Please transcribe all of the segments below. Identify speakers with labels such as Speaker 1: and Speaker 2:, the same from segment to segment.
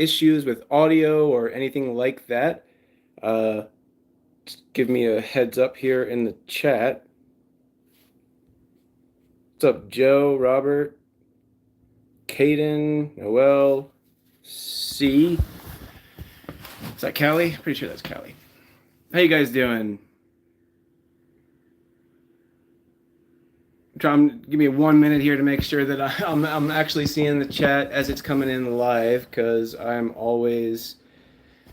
Speaker 1: issues with audio or anything like that, uh, give me a heads up here in the chat. What's up, Joe, Robert, Caden, Noel, C? Is that Callie? Pretty sure that's Callie. How you guys doing? Give me 1 minute here to make sure that I'm actually seeing the chat as it's coming in live, because I'm always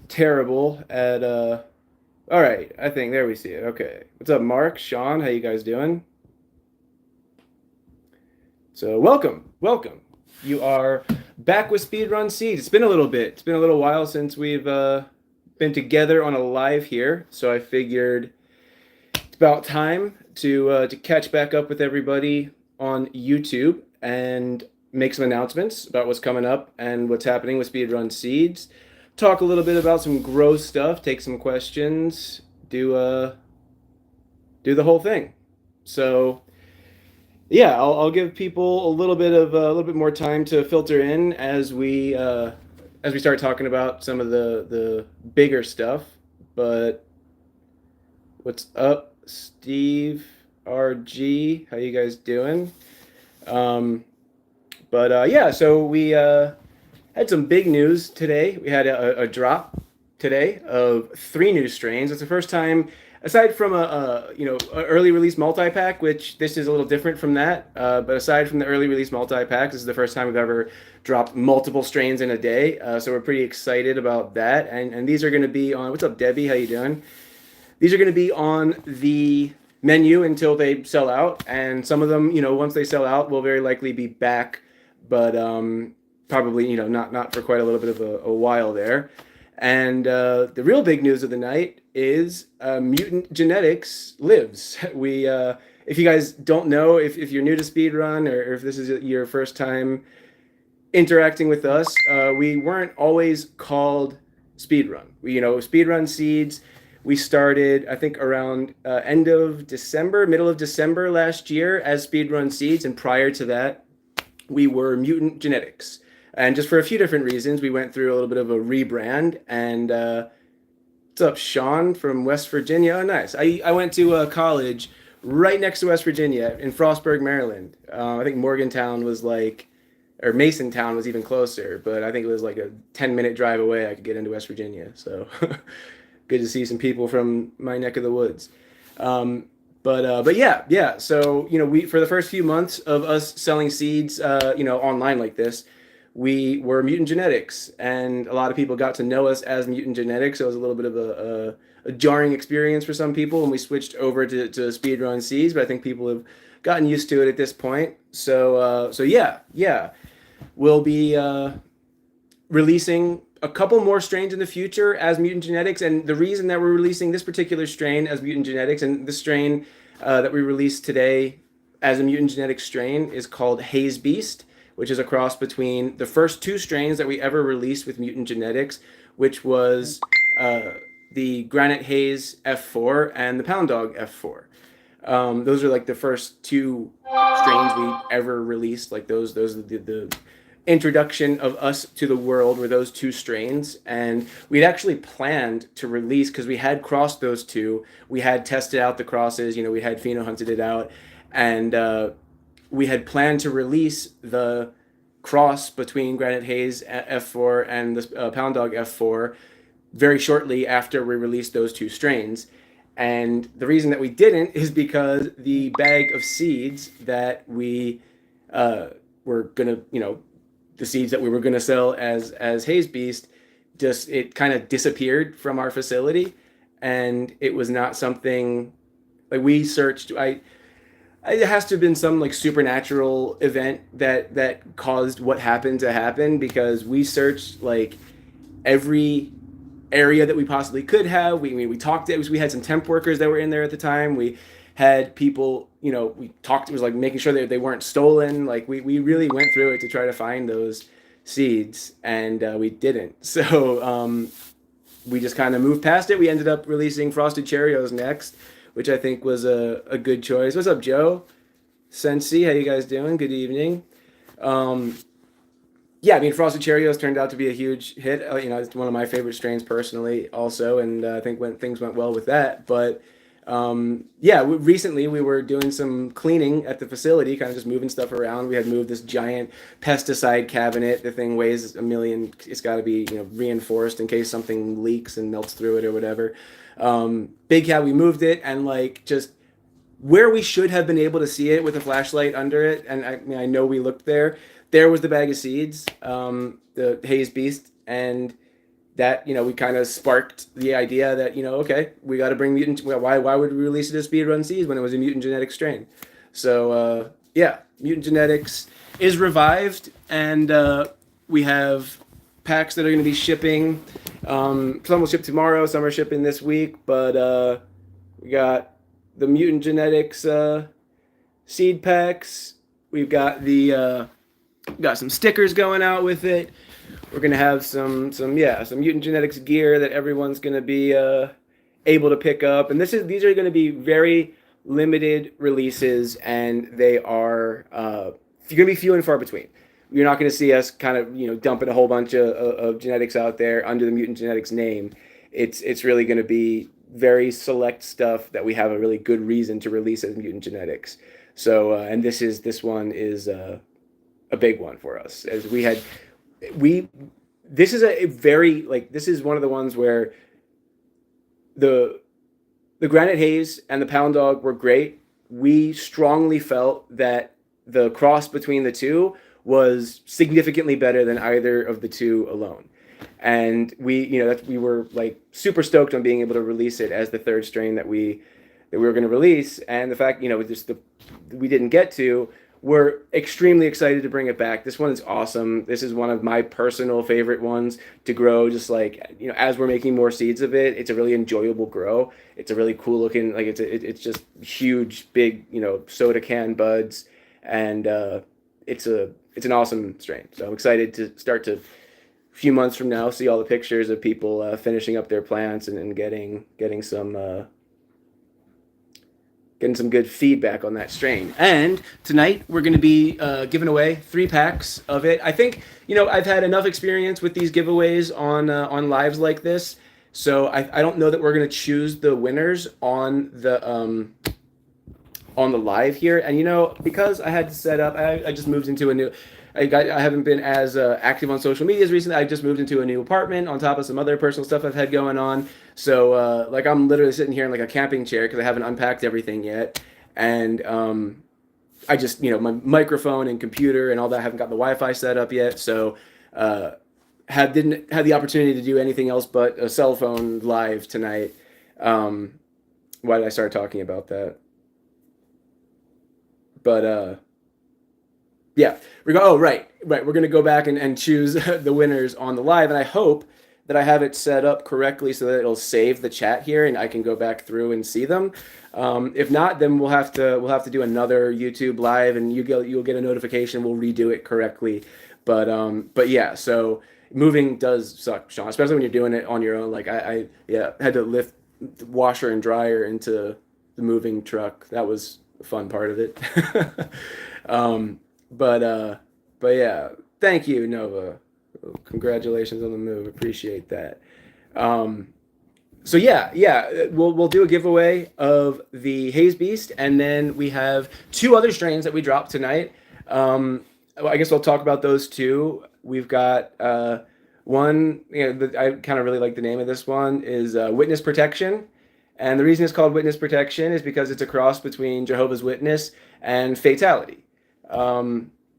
Speaker 1: terrible at all right, I think there we see it. Okay. What's up, Mark, Sean? How you guys doing? So welcome. You are back with Speedrun Seeds. It's been a little bit. It's been a little while since we've been together on a live here, so I figured it's about time to catch back up with everybody on YouTube and make some announcements about what's coming up and what's happening with Speedrun Seeds. Talk a little bit about some growth stuff, take some questions, do the whole thing. So yeah, I'll give people a little bit more time to filter in as we start talking about some of the bigger stuff. But what's up, Steve RG? How you guys doing? Yeah, so we had some big news today. We had a drop today of 3 new strains. It's the first time, aside from a early release multi-pack, which this is a little different from that, but aside from the early release multi-pack, this is the first time we've ever dropped multiple strains in a day. So we're pretty excited about that. And these are going to be on, what's up, Debbie? How you doing? These are going to be on the menu until they sell out. And some of them, once they sell out, will very likely be back, but probably, not for quite a little bit of a while there. And the real big news of the night is Mutant Genetics lives. We, if you guys don't know, if you're new to Speedrun, or if this is your first time interacting with us, we weren't always called Speedrun. Speedrun Seeds, we started, I think, around middle of December last year as Speedrun Seeds, and prior to that, we were Mutant Genetics. And just for a few different reasons, we went through a little bit of a rebrand. And what's up, Sean from West Virginia? Oh, nice. I went to college right next to West Virginia in Frostburg, Maryland. I think Morgantown was or Masontown was even closer, but I think it was like a 10-minute drive away I could get into West Virginia. So good to see some people from my neck of the woods. But yeah. So, we, for the first few months of us selling seeds, online like this, we were Mutant Genetics, and a lot of people got to know us as Mutant Genetics. So it was a little bit of a jarring experience for some people when we switched over to Speedrun Seeds, but I think people have gotten used to it at this point. So yeah. We'll be releasing a couple more strains in the future as Mutant Genetics, and the reason that we're releasing this particular strain as Mutant Genetics, and the strain that we released today as a Mutant Genetics strain, is called Haze Beast, which is a cross between the first 2 strains that we ever released with Mutant Genetics, which was the Granite Haze F4 and the Pound Dog F4. Those are like the first 2 strains we ever released. Like those are the introduction of us to the world were those 2 strains. And we'd actually planned to release, because we had crossed those 2. We had tested out the crosses, we had pheno hunted it out. And we had planned to release the cross between Granite Haze F4 and the Pound Dog F4 very shortly after we released those 2 strains. And the reason that we didn't is because the bag of seeds that we were gonna, the seeds that we were gonna sell as Haze Beast, it kind of disappeared from our facility, and it was not something like we searched. It has to have been some supernatural event that caused what happened to happen, because we searched every area that we possibly could have. We talked to, we had some temp workers that were in there at the time. We had people, we talked, it was making sure that they weren't stolen. We really went through it to try to find those seeds, and we didn't. So we just kind of moved past it. We ended up releasing Frosted Cheerios next, which I think was a good choice. What's up, Joe? Sensi, how you guys doing? Good evening. yeah, I mean, Frosted Cheerios turned out to be a huge hit. It's one of my favorite strains personally, also, and I think when things went well with that. But yeah, recently we were doing some cleaning at the facility, kind of just moving stuff around. We had moved this giant pesticide cabinet. The thing weighs a million. It's got to be reinforced in case something leaks and melts through it or whatever. Big cat. We moved it and like just where we should have been able to see it with a flashlight under it, and I mean I know we looked there. There was the bag of seeds, the Haze Beast, and that we kind of sparked the idea that okay, we got to bring mutant. Why would we release it as Speedrun Seeds when it was a mutant genetic strain? So yeah, mutant genetics is revived, and we have packs that are going to be shipping. Some will ship tomorrow, some are shipping this week, but we got the mutant genetics seed packs. We've got got some stickers going out with it. We're gonna have some mutant genetics gear that everyone's gonna be able to pick up. And these are gonna be very limited releases, and they are gonna be few and far between. You're not gonna see us kind of dumping a whole bunch of genetics out there under the mutant genetics name. It's really gonna be very select stuff that we have a really good reason to release as mutant genetics. So and this one is a big one for us, as this is a very this is one of the ones where the Granite Haze and the Pound Dog were great. We strongly felt that the cross between the two was significantly better than either of the two alone. And we were like super stoked on being able to release it as the third strain that we were going to release. And the fact we didn't get to, we're extremely excited to bring it back. This one is awesome. This is one of my personal favorite ones to grow. Just as we're making more seeds of it, it's a really enjoyable grow. It's a really cool looking, it's just huge, big, soda can buds, and it's an awesome strain. So I'm excited to start to, a few months from now, see all the pictures of people finishing up their plants and getting some good feedback on that strain. And tonight we're going to be giving away 3 packs of it. I think I've had enough experience with these giveaways on lives like this, so I don't know that we're going to choose the winners on the live here. And because I had to set up, I just moved into a new. I haven't been as active on social medias recently. I just moved into a new apartment on top of some other personal stuff I've had going on. So I'm literally sitting here in a camping chair because I haven't unpacked everything yet. And I just, my microphone and computer and all that, I haven't got the Wi-Fi set up yet. So didn't have the opportunity to do anything else but a cell phone live tonight. Why did I start talking about that? But yeah, right. We're going to go back and choose the winners on the live, and I hope that I have it set up correctly so that it'll save the chat here and I can go back through and see them. If not, then we'll have to do another YouTube live, and you'll get a notification. We'll redo it correctly. But yeah, so moving does suck, Sean, especially when you're doing it on your own. I had to lift the washer and dryer into the moving truck. That was a fun part of it. But yeah, thank you, Nova. Congratulations on the move. Appreciate that. So yeah, we'll do a giveaway of the Haze Beast, and then we have 2 other strains that we dropped tonight. I guess we'll talk about those 2. We've got one. I kind of really like the name of this one is Witness Protection, and the reason it's called Witness Protection is because it's a cross between Jehovah's Witness and Fatality.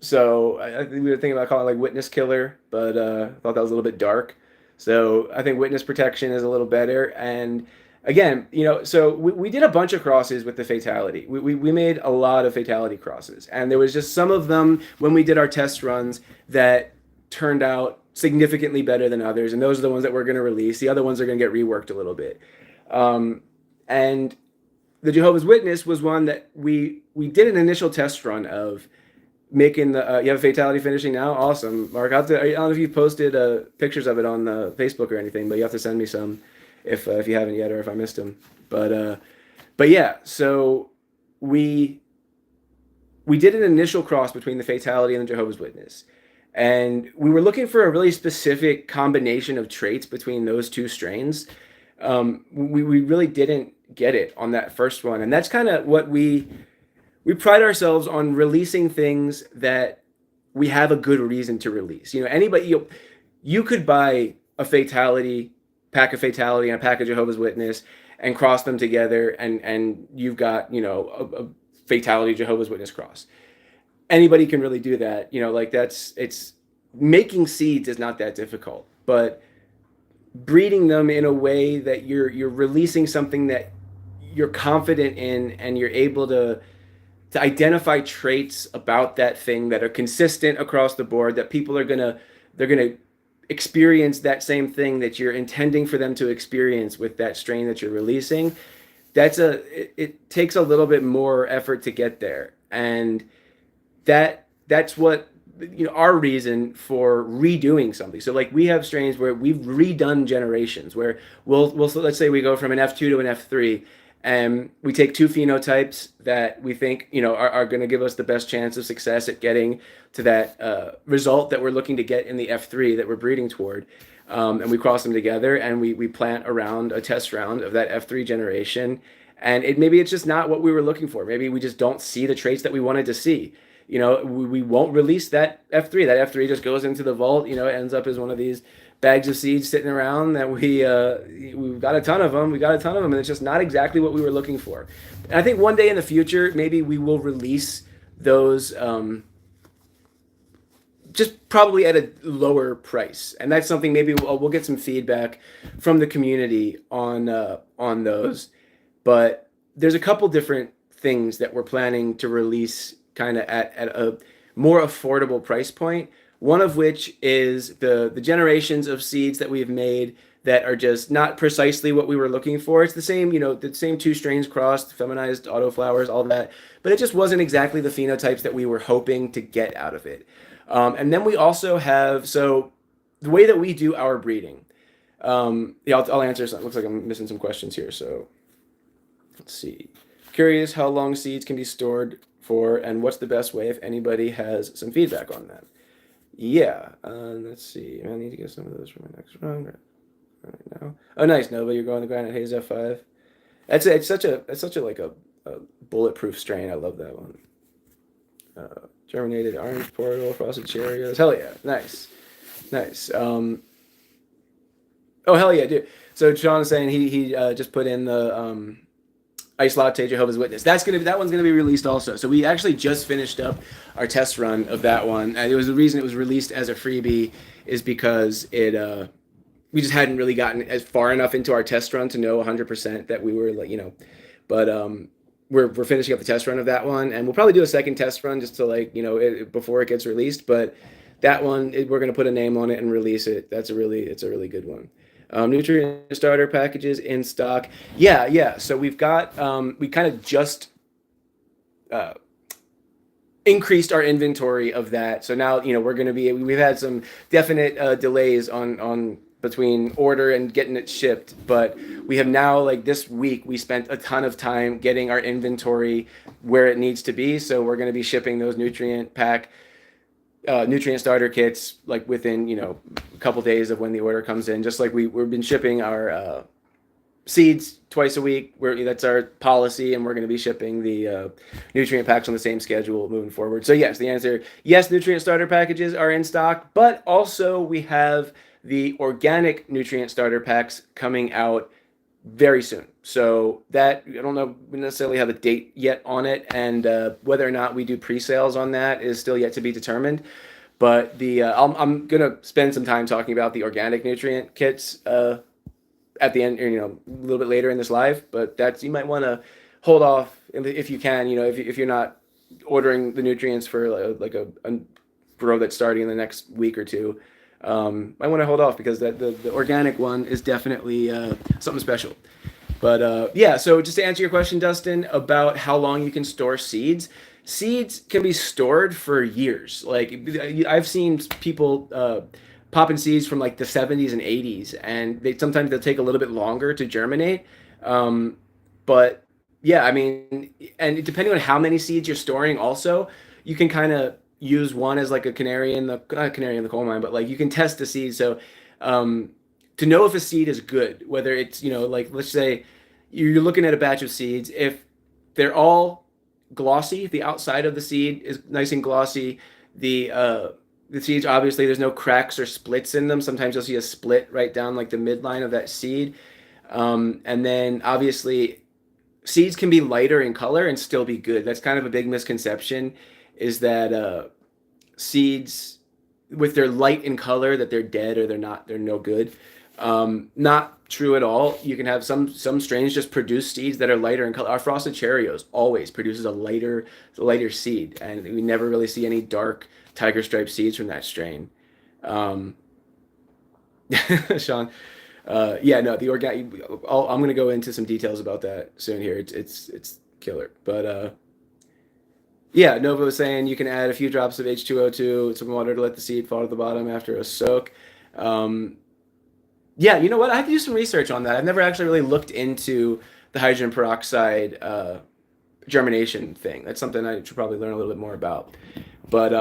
Speaker 1: So I think we were thinking about calling it Witness Killer, but I thought that was a little bit dark. So I think Witness Protection is a little better. And again, so we did a bunch of crosses with the Fatality. We made a lot of Fatality crosses, and there was just some of them when we did our test runs that turned out significantly better than others, and those are the ones that we're going to release. The other ones are going to get reworked a little bit. And the Jehovah's Witness was one that we did an initial test run of making the you have a Fatality finishing now. Awesome, Mark. I don't know if you've posted pictures of it on Facebook or anything, but you have to send me some if you haven't yet, or if I missed them. But yeah, so we did an initial cross between the Fatality and the Jehovah's Witness, And we were looking for a really specific combination of traits between those two strains. We really didn't get it on that first one, and that's kind of what we pride ourselves on, releasing things that we have a good reason to release. Anybody, you could buy a fatality, pack of fatality, and a pack of Jehovah's Witness, and cross them together, and you've got a fatality Jehovah's Witness cross. Anybody can really do that. Like it's making seeds is not that difficult, but breeding them in a way that you're releasing something that you're confident in, and you're able to identify traits about that thing that are consistent across the board, that people are gonna experience that same thing that you're intending for them to experience with that strain that you're releasing. It takes a little bit more effort to get there, and that's what our reason for redoing something. So like we have strains where we've redone generations, where we'll let's say we go from an F2 to an F3, and we take two phenotypes that we think are going to give us the best chance of success at getting to that result that we're looking to get in the F3 that we're breeding toward, and we cross them together, and we plant around a test round of that F3 generation. And maybe it's just not what we were looking for. Maybe we just don't see the traits that we wanted to see. We won't release that F3. That F3 just goes into the vault. It ends up as one of these bags of seeds sitting around that we've got a ton of them. We got a ton of them, and it's just not exactly what we were looking for. And I think one day in the future, maybe we will release those, just probably at a lower price. And that's something maybe we'll get some feedback from the community on those. But there's a couple different things that we're planning to release kind of at a more affordable price point. One of which is the generations of seeds that we've made that are just not precisely what we were looking for. It's the same, the same two strains crossed, feminized autoflowers, all that, but it just wasn't exactly the phenotypes that we were hoping to get out of it. And then we also have, so the way that we do our breeding, I'll answer some. It looks like I'm missing some questions here. So let's see. Curious how long seeds can be stored for, and what's the best way if anybody has some feedback on that. Yeah, let's see. I need to get some of those for my next round right now. Oh, nice, Nova. You're going to Granite Haze F5. It's such a like a bulletproof strain. I love that one. Germinated orange portal, frosted Cheerios. Hell yeah, nice. Oh hell yeah, dude. So Sean's saying he just put in the Ice Latte Jehovah's Witness. That one's gonna be released also. So we actually just finished up our test run of that one. And it was the reason it was released as a freebie is because we just hadn't really gotten as far enough into our test run to know 100% that we were but we're finishing up the test run of that one, and we'll probably do a second test run just to before it gets released. But that one we're gonna put a name on it and release it. It's a really good one. Nutrient starter packages in stock. Yeah. So we've got, we kind of just increased our inventory of that. So now, we're going to we've had some definite delays on between order and getting it shipped. But we have now, this week, we spent a ton of time getting our inventory where it needs to be. So we're going to be shipping those nutrient starter kits within a couple days of when the order comes in, just like we've been shipping our seeds twice a week. That's our policy, and we're going to be shipping the nutrient packs on the same schedule moving forward. So yes, the answer, yes, nutrient starter packages are in stock, but also we have the organic nutrient starter packs coming out very soon. So that, I don't know, we necessarily have a date yet on it, and whether or not we do pre-sales on that is still yet to be determined. But I'm gonna spend some time talking about the organic nutrient kits at the end, a little bit later in this live. But you might want to hold off if you can. If you're not ordering the nutrients for a grow that's starting in the next week or two, I want to hold off because the organic one is definitely something special. But so just to answer your question, Dustin, about how long you can store seeds can be stored for years. I've seen people popping seeds from the 70s and 80s, and sometimes they'll take a little bit longer to germinate. But yeah, I mean, and depending on how many seeds you're storing also, you can kind of use one as like a canary in the not a canary in the coal mine, but like you can test the seed. So um, to know if a seed is good, whether it's like let's say you're looking at a batch of seeds, if they're all glossy, the outside of the seed is nice and glossy. The seeds obviously there's no cracks or splits in them. Sometimes you'll see a split right down like the midline of that seed. And then obviously seeds can be lighter in color and still be good. That's kind of a big misconception, is that seeds with their light in color that they're dead or they're no good. Not true at all. You can have some strains just produce seeds that are lighter in color. Our frosted Cheerios always produces a lighter seed, and we never really see any dark tiger stripe seeds from that strain. Um, Sean, yeah, no, the organic. I'm gonna go into some details about that soon here. It's killer, but yeah, Nova was saying you can add a few drops of H2O2, some water to let the seed fall to the bottom after a soak. Um, yeah, you know what? I have to do some research on that. I've never actually really looked into the hydrogen peroxide germination thing. That's something I should probably learn a little bit more about. But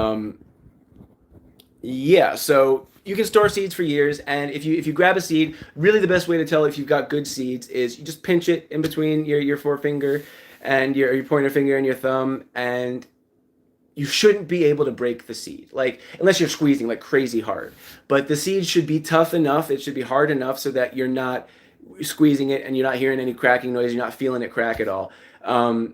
Speaker 1: yeah, so you can store seeds for years, and if you grab a seed, really the best way to tell if you've got good seeds is you just pinch it in between your forefinger and your pointer finger and your thumb, and you shouldn't be able to break the seed, like unless you're squeezing like crazy hard. But the seed should be tough enough, it should be hard enough so that you're not squeezing it and you're not hearing any cracking noise, you're not feeling it crack at all.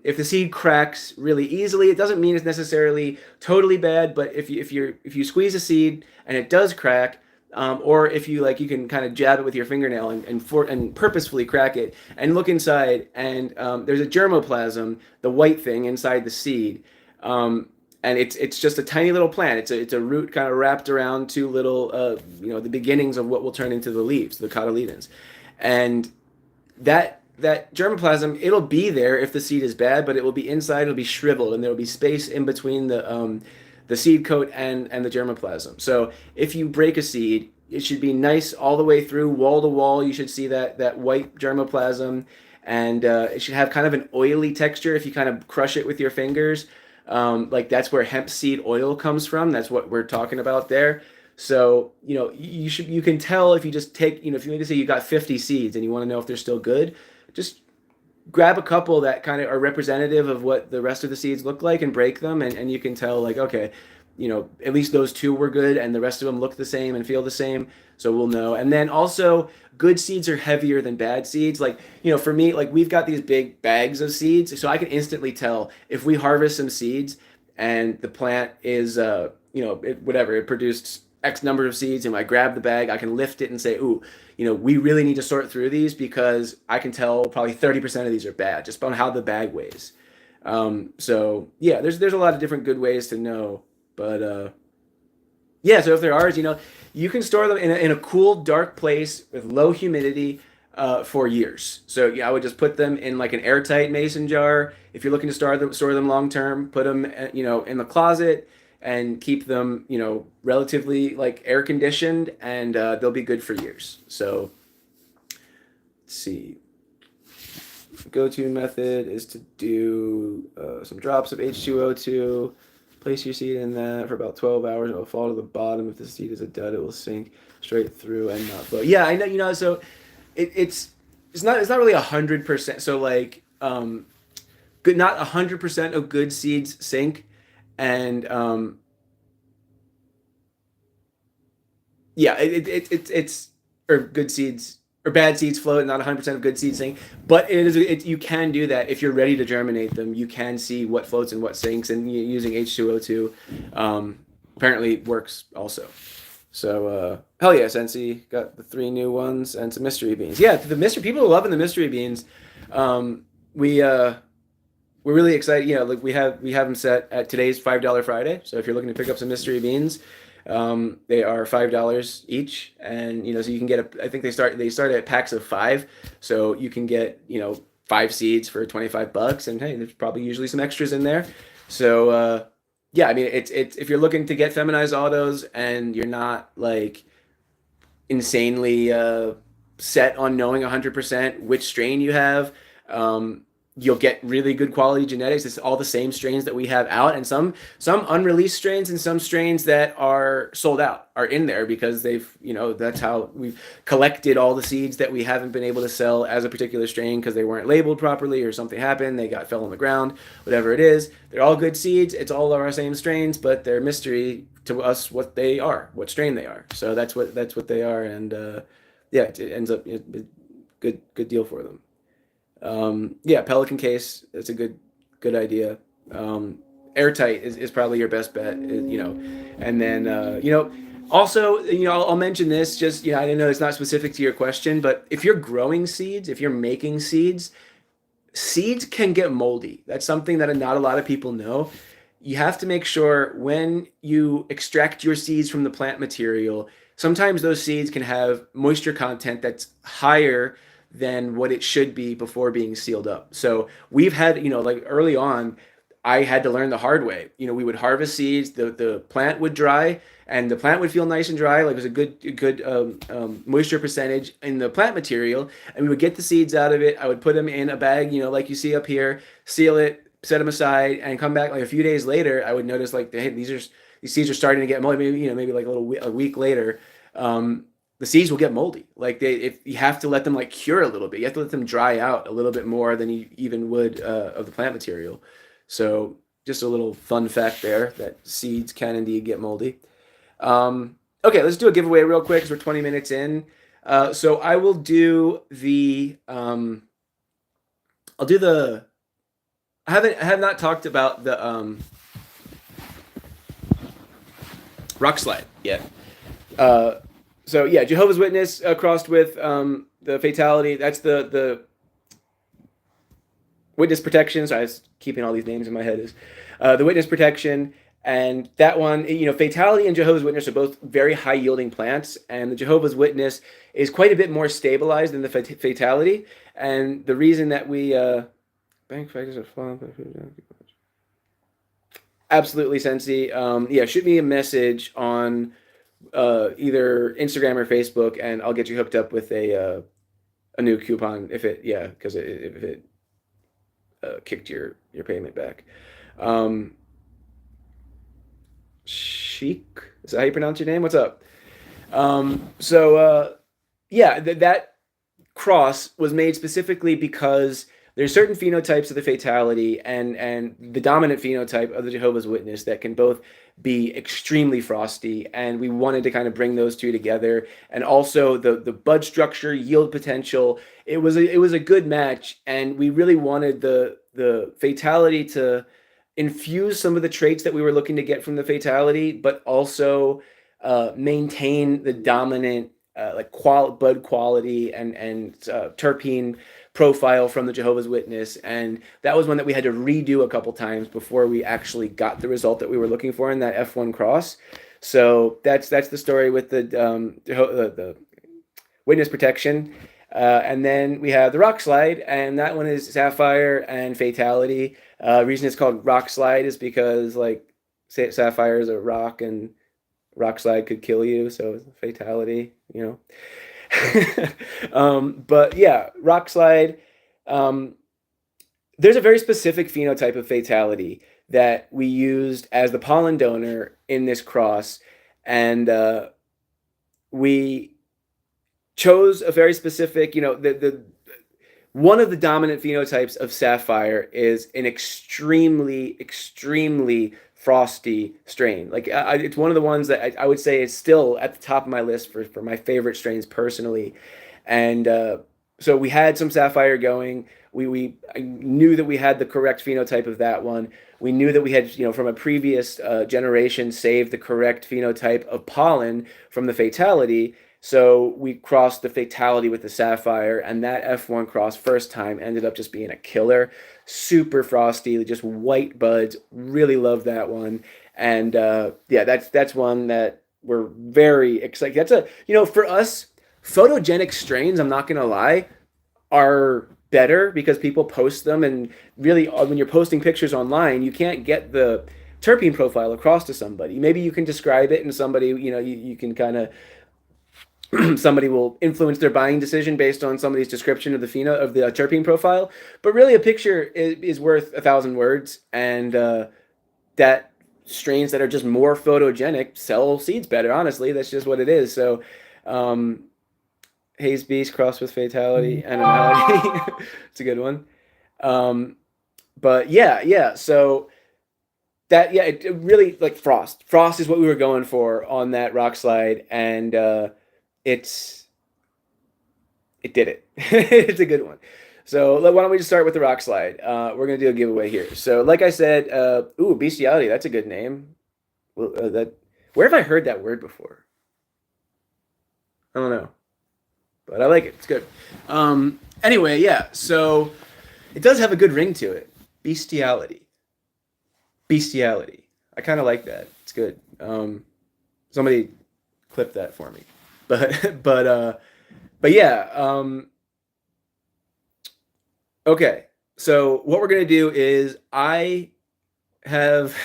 Speaker 1: If the seed cracks really easily, it doesn't mean it's necessarily totally bad, but if you squeeze a seed and it does crack, or if you like, you can kind of jab it with your fingernail and purposefully crack it and look inside, and there's a germoplasm, the white thing inside the seed, and it's just a tiny little plant. It's a root kind of wrapped around two little the beginnings of what will turn into the leaves, the cotyledons, and that germplasm, it'll be there if the seed is bad, but it will be inside, it'll be shriveled, and there will be space in between the seed coat and the germplasm. So if you break a seed, it should be nice all the way through, wall to wall. You should see that white germplasm, and it should have kind of an oily texture if you kind of crush it with your fingers. Like that's where hemp seed oil comes from. That's what we're talking about there. So, you can tell if you just take, if you maybe say you got 50 seeds and you want to know if they're still good, just grab a couple that kind of are representative of what the rest of the seeds look like and break them, and you can tell like, okay, at least those two were good and the rest of them look the same and feel the same, so we'll know. And then also, good seeds are heavier than bad seeds. Like, for me, like we've got these big bags of seeds, so I can instantly tell if we harvest some seeds and the plant is it produced X number of seeds, and I grab the bag, I can lift it and say, ooh, we really need to sort through these because I can tell probably 30% of these are bad just on how the bag weighs. So yeah, there's a lot of different good ways to know, but yeah. So if there are, you can store them in a cool, dark place with low humidity for years. So yeah, I would just put them in like an airtight mason jar. If you're looking to store them long term, put them in the closet and keep them, relatively like air conditioned, and they'll be good for years. So let's see. Go-to method is to do some drops of H2O2. Place your seed in that for about 12 hours. It will fall to the bottom. If the seed is a dud, it will sink straight through and not float. Yeah, I know. So it's not really 100%. So like good, not 100% of good seeds sink, and yeah, it's or good seeds or bad seeds float. Not 100% of good seeds sink, but you can do that if you're ready to germinate them. You can see what floats and what sinks, and using H2O2 apparently works also. So hell yeah, Sensi got the 3 new ones and some mystery beans. Yeah, the mystery people are loving the mystery beans. We're really excited. Like we have them set at today's $5 Friday. So if you're looking to pick up some mystery beans, they are $5 each, and so you can get I think they start at packs of 5, so you can get 5 seeds for $25, and hey, there's probably usually some extras in there. So yeah, I mean it's if you're looking to get feminized autos and you're not like insanely set on knowing 100% which strain you have. you'll get really good quality genetics. It's all the same strains that we have out, and some unreleased strains and some strains that are sold out are in there because they've, that's how we've collected all the seeds that we haven't been able to sell as a particular strain because they weren't labeled properly or something happened, they got fell on the ground, whatever it is. They're all good seeds. It's all our same strains, but they're mystery to us what they are, what strain they are. So that's what they are, and yeah, it ends up good deal for them. Yeah, Pelican case. That's a good idea. Airtight is probably your best bet. And then also I'll mention this. Just I know it's not specific to your question, but if you're growing seeds, if you're making seeds, seeds can get moldy. That's something that not a lot of people know. You have to make sure when you extract your seeds from the plant material, sometimes those seeds can have moisture content that's higher than what it should be before being sealed up. So we've had, like early on, I had to learn the hard way. We would harvest seeds, the plant would dry, and the plant would feel nice and dry, like it was a good moisture percentage in the plant material, and we would get the seeds out of it. I would put them in a bag, like you see up here, seal it, set them aside, and come back like a few days later. I would notice like, hey, these seeds are starting to get moldy. Maybe like a week later. The seeds will get moldy. Like if you have to let them like cure a little bit, you have to let them dry out a little bit more than you even would of the plant material. So just a little fun fact there that seeds can indeed get moldy. Okay, let's do a giveaway real quick because we're 20 minutes in. So I will do the I have not talked about the rock slide yet. So yeah, Jehovah's Witness crossed with the fatality. That's the witness protection. So I was keeping all these names in my head. Is the witness protection, and that one, fatality and Jehovah's Witness are both very high yielding plants, and the Jehovah's Witness is quite a bit more stabilized than the fatality. And the reason that we bank factors are flawed. Absolutely, Sensi. Yeah, shoot me a message on either Instagram or Facebook, and I'll get you hooked up with a new coupon if it kicked your payment back. Sheik, is that how you pronounce your name? What's up? Yeah, that cross was made specifically because there's certain phenotypes of the fatality and the dominant phenotype of the Jehovah's Witness that can both be extremely frosty, and we wanted to kind of bring those two together, and also the bud structure, yield potential. It was a good match, and we really wanted the fatality to infuse some of the traits that we were looking to get from the fatality, but also maintain the dominant bud quality and terpene profile from the Jehovah's Witness. And that was one that we had to redo a couple times before we actually got the result that we were looking for in that F1 cross. So that's the story with the witness protection. And then we have the rock slide, and that one is sapphire and fatality. Reason it's called rock slide is because like sapphire is a rock and rock slide could kill you, so it's a fatality, But yeah, rock slide. There's a very specific phenotype of fatality that we used as the pollen donor in this cross, and we chose a very specific, the one of the dominant phenotypes of sapphire is an extremely frosty strain. Like it's one of the ones that I would say is still at the top of my list for my favorite strains personally. And so we had some sapphire going. I knew that we had the correct phenotype of that one. We knew that we had, from a previous generation, saved the correct phenotype of pollen from the fatality. So we crossed the fatality with the sapphire, and that F1 cross first time ended up just being a killer. Super frosty, just white buds. Really love that one. And yeah, that's one that we're very excited. That's for us, photogenic strains, I'm not going to lie, are better because people post them, and really when you're posting pictures online, you can't get the terpene profile across to somebody. Maybe you can describe it, and somebody, you can kind of somebody will influence their buying decision based on somebody's description of the terpene profile. But really, a picture is worth 1,000 words, and that strains that are just more photogenic sell seeds better. Honestly, that's just what it is. So, Haze Beast crossed with Fatality, Animality. It's a good one. But yeah. So that it really like Frost. Frost is what we were going for on that rock slide, and it did it. It's a good one. So why don't we just start with the rock slide? We're gonna do a giveaway here. So like I said, Bestiality. That's a good name. Well, where have I heard that word before? I don't know, but I like it. It's good. Anyway, yeah. So it does have a good ring to it. Bestiality. Bestiality. I kind of like that. It's good. Somebody clip that for me. But yeah. Okay. So what we're gonna do is I have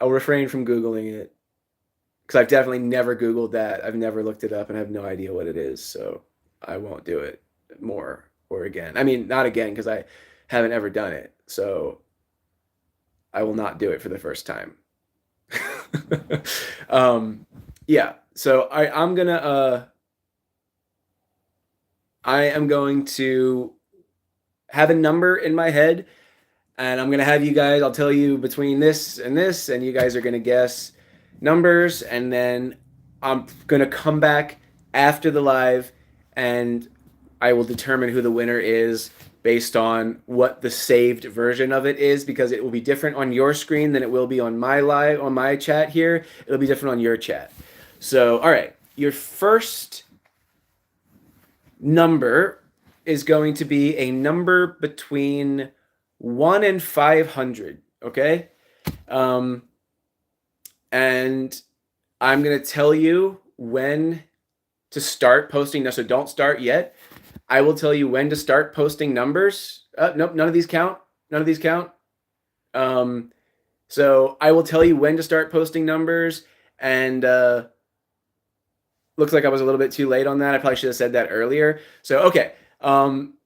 Speaker 1: I'll refrain from Googling it because I've definitely never Googled that. I've never looked it up and I have no idea what it is. So I won't do it more or again. I mean, not again because I haven't ever done it. So I will not do it for the first time. Yeah. So I am going to have a number in my head, and I'm gonna have you guys. I'll tell you between this, and you guys are gonna guess numbers, and then I'm gonna come back after the live, and I will determine who the winner is based on what the saved version of it is, because it will be different on your screen than it will be on my chat here. It'll be different on your chat. So, all right, your first number is going to be a number between 1 and 500, okay? And I'm going to tell you when to start posting. No, so don't start yet. I will tell you when to start posting numbers. Nope, none of these count. None of these count. So I will tell you when to start posting numbers, and looks like I was a little bit too late on that. I probably should have said that earlier. So, okay.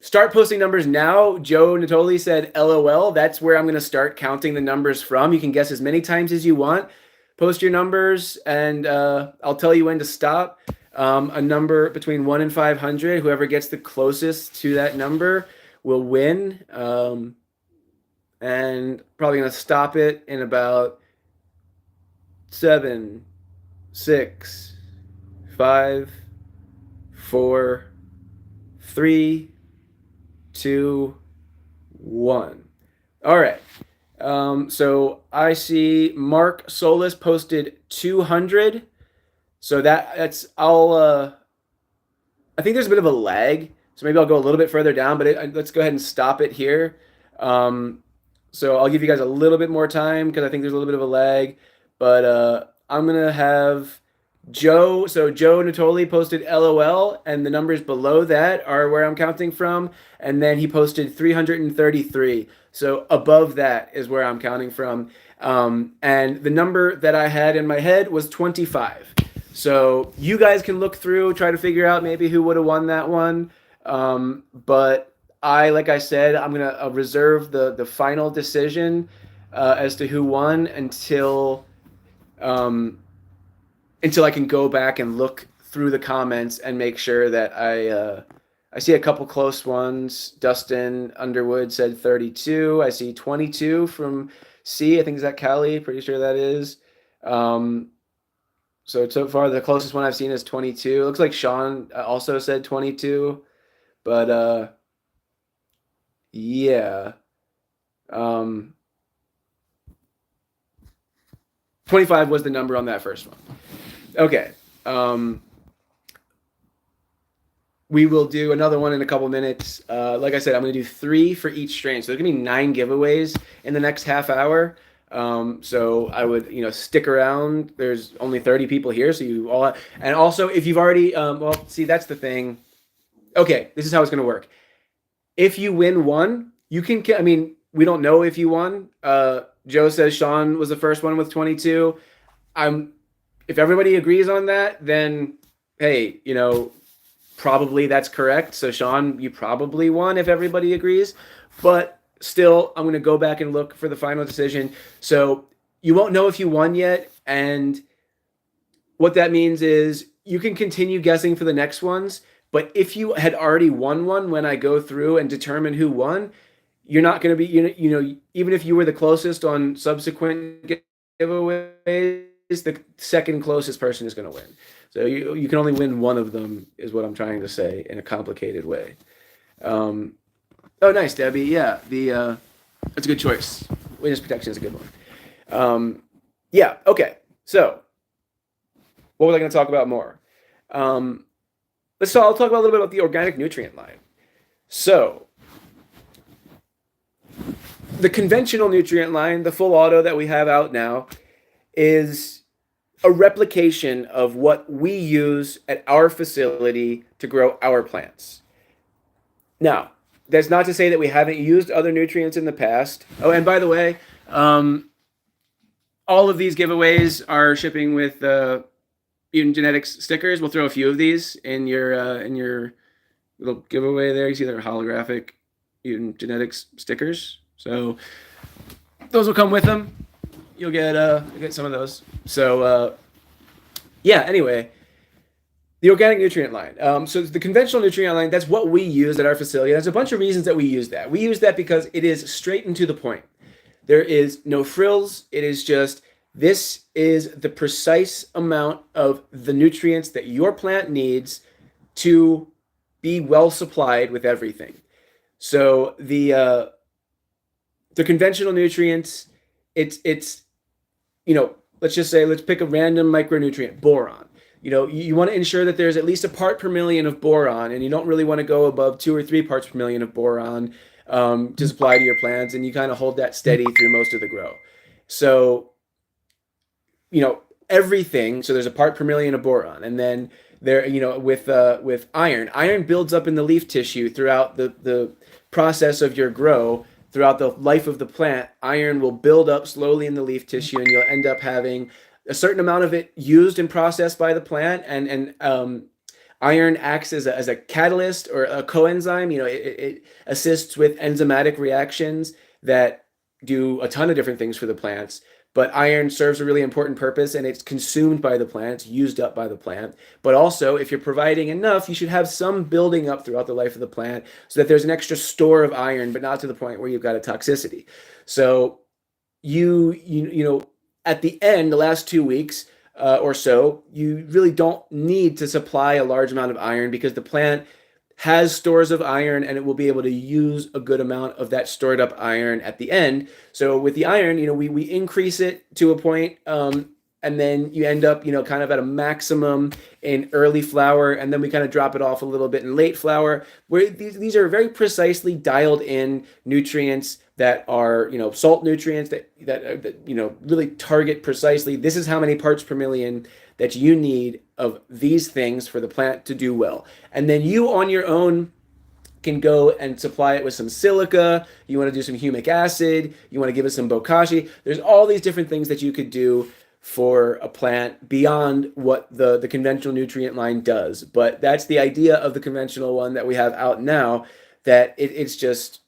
Speaker 1: Start posting numbers now. Joe Natoli said LOL. That's where I'm going to start counting the numbers from. You can guess as many times as you want. Post your numbers, and I'll tell you when to stop. A number between 1 and 500. Whoever gets the closest to that number will win. And probably going to stop it in about 7, 6, 5, 4, 3, 2, 1. All right. So I see Mark Solis posted 200. So that's I think there's a bit of a lag. So maybe I'll go a little bit further down, but let's go ahead and stop it here. So I'll give you guys a little bit more time because I think there's a little bit of a lag. But I'm going to have Joe. So Joe Natoli posted LOL, and the numbers below that are where I'm counting from. And then he posted 333. So above that is where I'm counting from. And the number that I had in my head was 25. So you guys can look through, try to figure out maybe who would have won that one. But like I said, I'm going to reserve the final decision as to who won until I can go back and look through the comments and make sure that I see a couple close ones. Dustin Underwood said 32. I see 22 from C. I think is that Cali. Pretty sure that is. So far, the closest one I've seen is 22. It looks like Sean also said 22. But, yeah. 25 was the number on that first one. Okay. We will do another one in a couple minutes. Like I said, I'm going to do 3 for each strain. So there's going to be 9 giveaways in the next half hour. So I would, stick around. There's only 30 people here, so you all. And also, if you've already, see, that's the thing. Okay, this is how it's going to work. If you win one, you can. I mean, we don't know if you won. Joe says Sean was the first one with 22. if everybody agrees on that, then hey, probably that's correct. So Sean, you probably won if everybody agrees. But still, I'm going to go back and look for the final decision. So you won't know if you won yet, and what that means is you can continue guessing for the next ones. But if you had already won one when I go through and determine who won, you're not going to be, even if you were the closest on subsequent giveaways, the second closest person is going to win. So you can only win one of them, is what I'm trying to say in a complicated way. Oh, nice, Debbie. Yeah, that's a good choice. Witness protection is a good one. Yeah. Okay. So, what was I going to talk about more? I'll talk about a little bit about the organic nutrient line. So, the conventional nutrient line, the full auto that we have out now, is a replication of what we use at our facility to grow our plants. Now, that's not to say that we haven't used other nutrients in the past. Oh, and by the way, all of these giveaways are shipping with Mutant Genetics stickers. We'll throw a few of these in your little giveaway there. You see they're holographic Mutant Genetics stickers. So those will come with them. You'll get some of those. So yeah. Anyway, the organic nutrient line. So the conventional nutrient line, that's what we use at our facility. There's a bunch of reasons that we use that. We use that because it is straight and to the point. There is no frills. It is just, this is the precise amount of the nutrients that your plant needs to be well supplied with everything. So the conventional nutrients, it's let's just say, let's pick a random micronutrient, boron. You want to ensure that there's at least a part per million of boron, and you don't really want to go above 2 or 3 parts per million of boron to supply to your plants, and you kind of hold that steady through most of the grow. So, everything. So there's a part per million of boron, and then there, with iron builds up in the leaf tissue throughout the process of your grow. Throughout the life of the plant, iron will build up slowly in the leaf tissue, and you'll end up having a certain amount of it used and processed by the plant, and iron acts as a catalyst or a coenzyme. It assists with enzymatic reactions that do a ton of different things for the plants. But iron serves a really important purpose, and it's consumed by the plant, it's used up by the plant. But also, if you're providing enough, you should have some building up throughout the life of the plant so that there's an extra store of iron, but not to the point where you've got a toxicity. So at the end, the last 2 weeks or so, you really don't need to supply a large amount of iron because the plant has stores of iron, and it will be able to use a good amount of that stored up iron at the end. So with the iron, we increase it to a point, and then you end up, kind of at a maximum in early flower, and then we kind of drop it off a little bit in late flower, where these are very precisely dialed in nutrients that are, salt nutrients that really target precisely, this is how many parts per million that you need of these things for the plant to do well. And then you on your own can go and supply it with some silica. You want to do some humic acid. You want to give it some bokashi. There's all these different things that you could do for a plant beyond what the conventional nutrient line does. But that's the idea of the conventional one that we have out now, that it's just,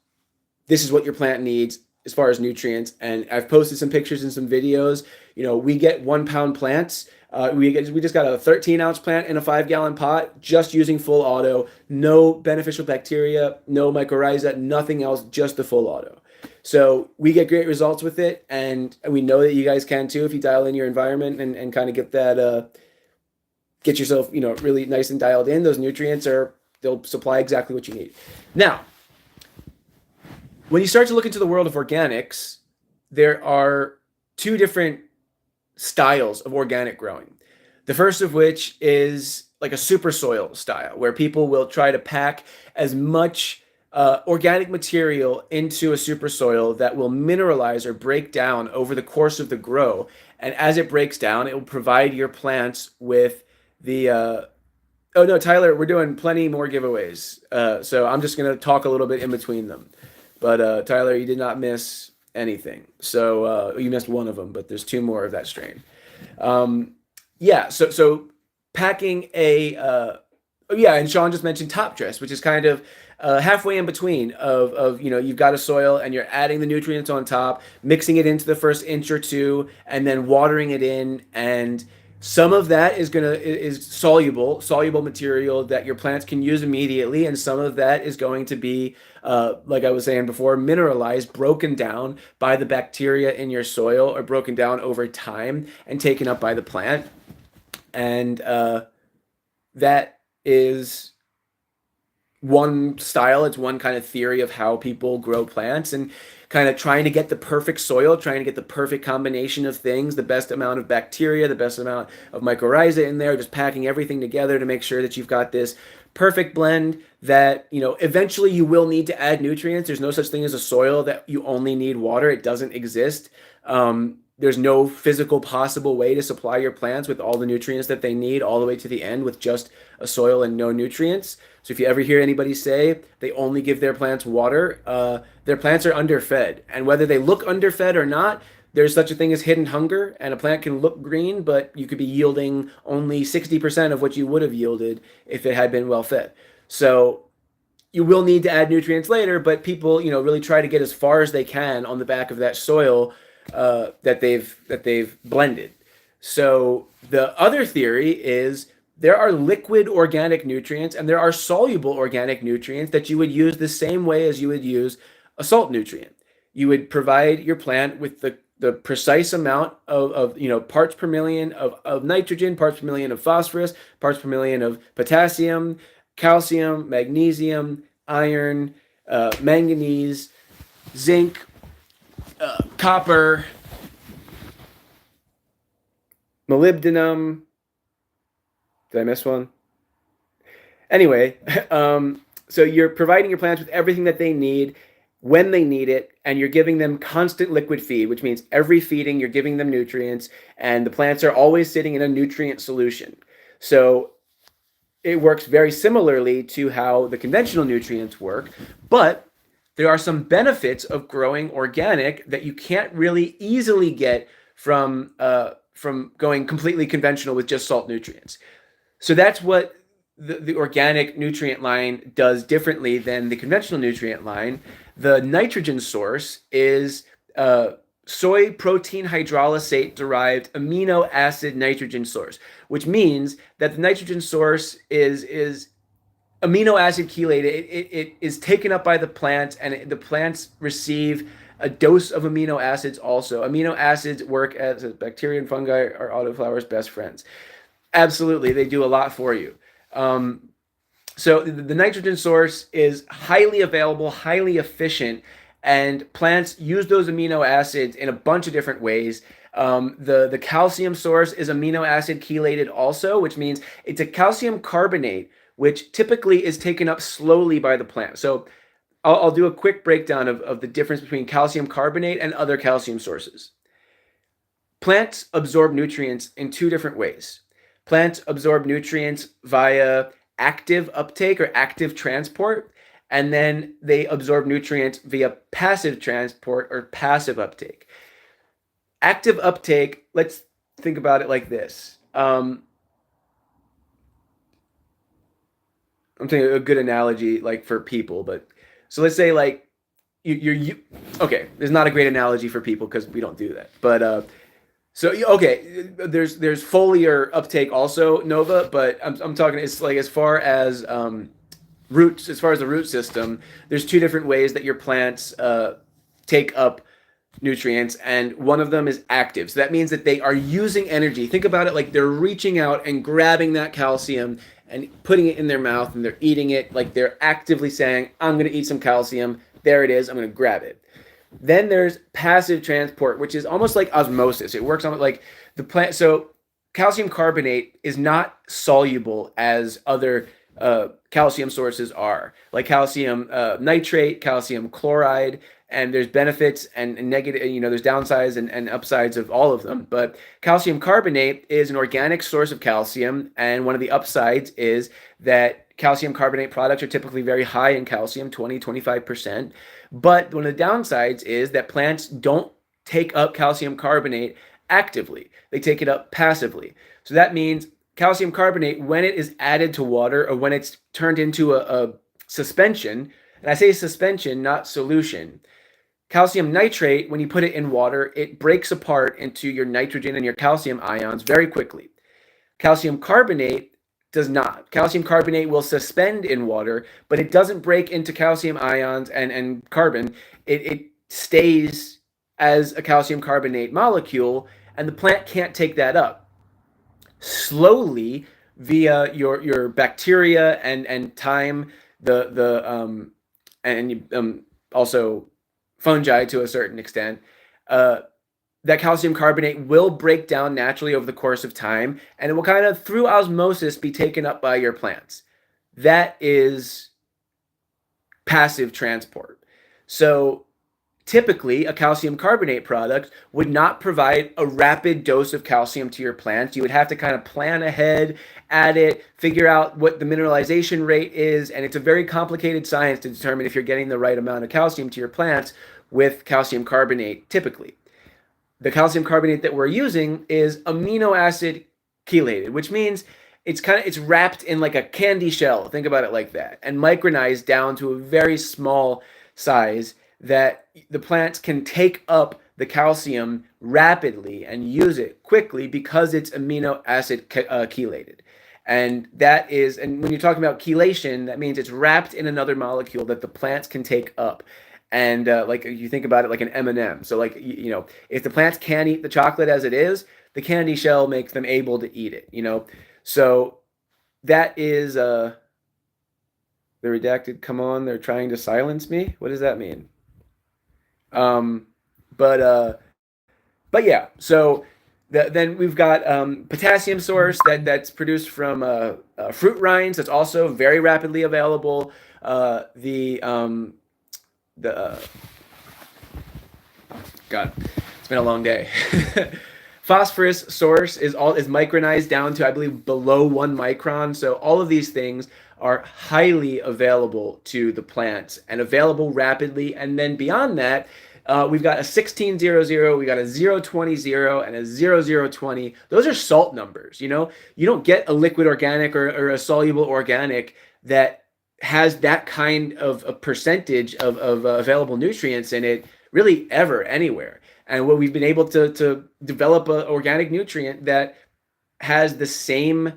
Speaker 1: this is what your plant needs as far as nutrients. And I've posted some pictures and some videos. We get 1 pound plants. We just got a 13-ounce plant in a 5-gallon pot, just using full auto, no beneficial bacteria, no mycorrhiza, nothing else, just the full auto. So we get great results with it, and we know that you guys can too if you dial in your environment and kind of get that, get yourself, really nice and dialed in. Those nutrients they'll supply exactly what you need. Now, when you start to look into the world of organics, there are 2 different styles of organic growing. The first of which is like a super soil style, where people will try to pack as much organic material into a super soil that will mineralize or break down over the course of the grow. And as it breaks down, it will provide your plants with the oh no, Tyler, we're doing plenty more giveaways. So I'm just going to talk a little bit in between them. But Tyler, you did not miss anything. So you missed one of them, but there's 2 more of that strain. Yeah, so packing a oh, yeah, and Sean just mentioned top dress, which is kind of halfway in between of you've got a soil and you're adding the nutrients on top, mixing it into the first inch or two, and then watering it in. And some of that is soluble material that your plants can use immediately, and some of that is going to be like I was saying before, mineralized, broken down by the bacteria in your soil, or broken down over time and taken up by the plant. And that is one style. It's one kind of theory of how people grow plants, and kind of trying to get the perfect soil, trying to get the perfect combination of things, the best amount of bacteria, the best amount of mycorrhiza in there, just packing everything together to make sure that you've got this perfect blend that, eventually you will need to add nutrients. There's no such thing as a soil that you only need water. It doesn't exist. There's no physical possible way to supply your plants with all the nutrients that they need all the way to the end with just a soil and no nutrients. So if you ever hear anybody say they only give their plants water, their plants are underfed. And whether they look underfed or not, there's such a thing as hidden hunger, and a plant can look green, but you could be yielding only 60% of what you would have yielded if it had been well fed. So you will need to add nutrients later, but people, really try to get as far as they can on the back of that soil that they've blended. So the other theory is there are liquid organic nutrients and there are soluble organic nutrients that you would use the same way as you would use a salt nutrient. You would provide your plant with the precise amount of parts per million of nitrogen, parts per million of phosphorus, parts per million of potassium, calcium, magnesium, iron, manganese, zinc, copper, molybdenum. Did I miss one? Anyway, so you're providing your plants with everything that they need when they need it, and you're giving them constant liquid feed, which means every feeding you're giving them nutrients, and the plants are always sitting in a nutrient solution. So it works very similarly to how the conventional nutrients work, but there are some benefits of growing organic that you can't really easily get from going completely conventional with just salt nutrients. So that's what the organic nutrient line does differently than the conventional nutrient line. The nitrogen source is soy protein hydrolysate derived amino acid nitrogen source, which means that the nitrogen source is amino acid chelated. It is taken up by the plant, and the plants receive a dose of amino acids also. Amino acids work as bacteria and fungi are autoflowers' best friends. Absolutely, they do a lot for you. So the nitrogen source is highly available, highly efficient, and plants use those amino acids in a bunch of different ways. The calcium source is amino acid chelated also, which means it's a calcium carbonate, which typically is taken up slowly by the plant. So I'll do a quick breakdown of the difference between calcium carbonate and other calcium sources. Plants absorb nutrients in two different ways. Plants absorb nutrients via active uptake or active transport, and then they absorb nutrients via passive transport or passive uptake. Active uptake, let's think about it like this. I'm thinking a good analogy like for people, but so let's say like you okay, there's not a great analogy for people because we don't do that. But so okay, there's foliar uptake also, Nova, but I'm talking it's like as far as roots, as far as the root system, there's two different ways that your plants take up nutrients, and one of them is active. So that means that they are using energy. Think about it like they're reaching out and grabbing that calcium and putting it in their mouth, and they're eating it like they're actively saying, I'm going to eat some calcium. There it is. I'm going to grab it. Then there's passive transport, which is almost like osmosis. It works on like the plant. So calcium carbonate is not soluble as other calcium sources are, like calcium nitrate, calcium chloride, and there's benefits and negative, there's downsides and upsides of all of them. But calcium carbonate is an organic source of calcium, and one of the upsides is that calcium carbonate products are typically very high in calcium, 20-25%. But one of the downsides is that plants don't take up calcium carbonate actively. They take it up passively. So that means calcium carbonate, when it is added to water or when it's turned into a suspension, and I say suspension, not solution. Calcium nitrate, when you put it in water, it breaks apart into your nitrogen and your calcium ions very quickly. Calcium carbonate does not. Calcium carbonate will suspend in water, but it doesn't break into calcium ions and carbon. It stays as a calcium carbonate molecule, and the plant can't take that up. Slowly, via your bacteria and time, and also fungi to a certain extent, that calcium carbonate will break down naturally over the course of time, and it will kind of, through osmosis, be taken up by your plants. That is passive transport. So typically, a calcium carbonate product would not provide a rapid dose of calcium to your plants. You would have to kind of plan ahead, add it, figure out what the mineralization rate is, and it's a very complicated science to determine if you're getting the right amount of calcium to your plants with calcium carbonate typically. The calcium carbonate that we're using is amino acid chelated, which means it's wrapped in like a candy shell. Think about it like that, and micronized down to a very small size that the plants can take up the calcium rapidly and use it quickly because it's amino acid chelated. And when you're talking about chelation, that means it's wrapped in another molecule that the plants can take up. And like you think about it like an M&M. So like, if the plants can't eat the chocolate as it is, the candy shell makes them able to eat it, So that is the redacted, come on, they're trying to silence me. What does that mean? But yeah, so then we've got potassium source that's produced from fruit rinds. That's also very rapidly available. God, it's been a long day. Phosphorus source is micronized down to, I believe, below 1 micron. So all of these things are highly available to the plants and available rapidly. And then beyond that, we've got a 1600, we got a 020 and a 0020. Those are salt numbers. You don't get a liquid organic or a soluble organic that has that kind of a percentage of available nutrients in it really ever anywhere. And what we've been able to develop an organic nutrient that has the same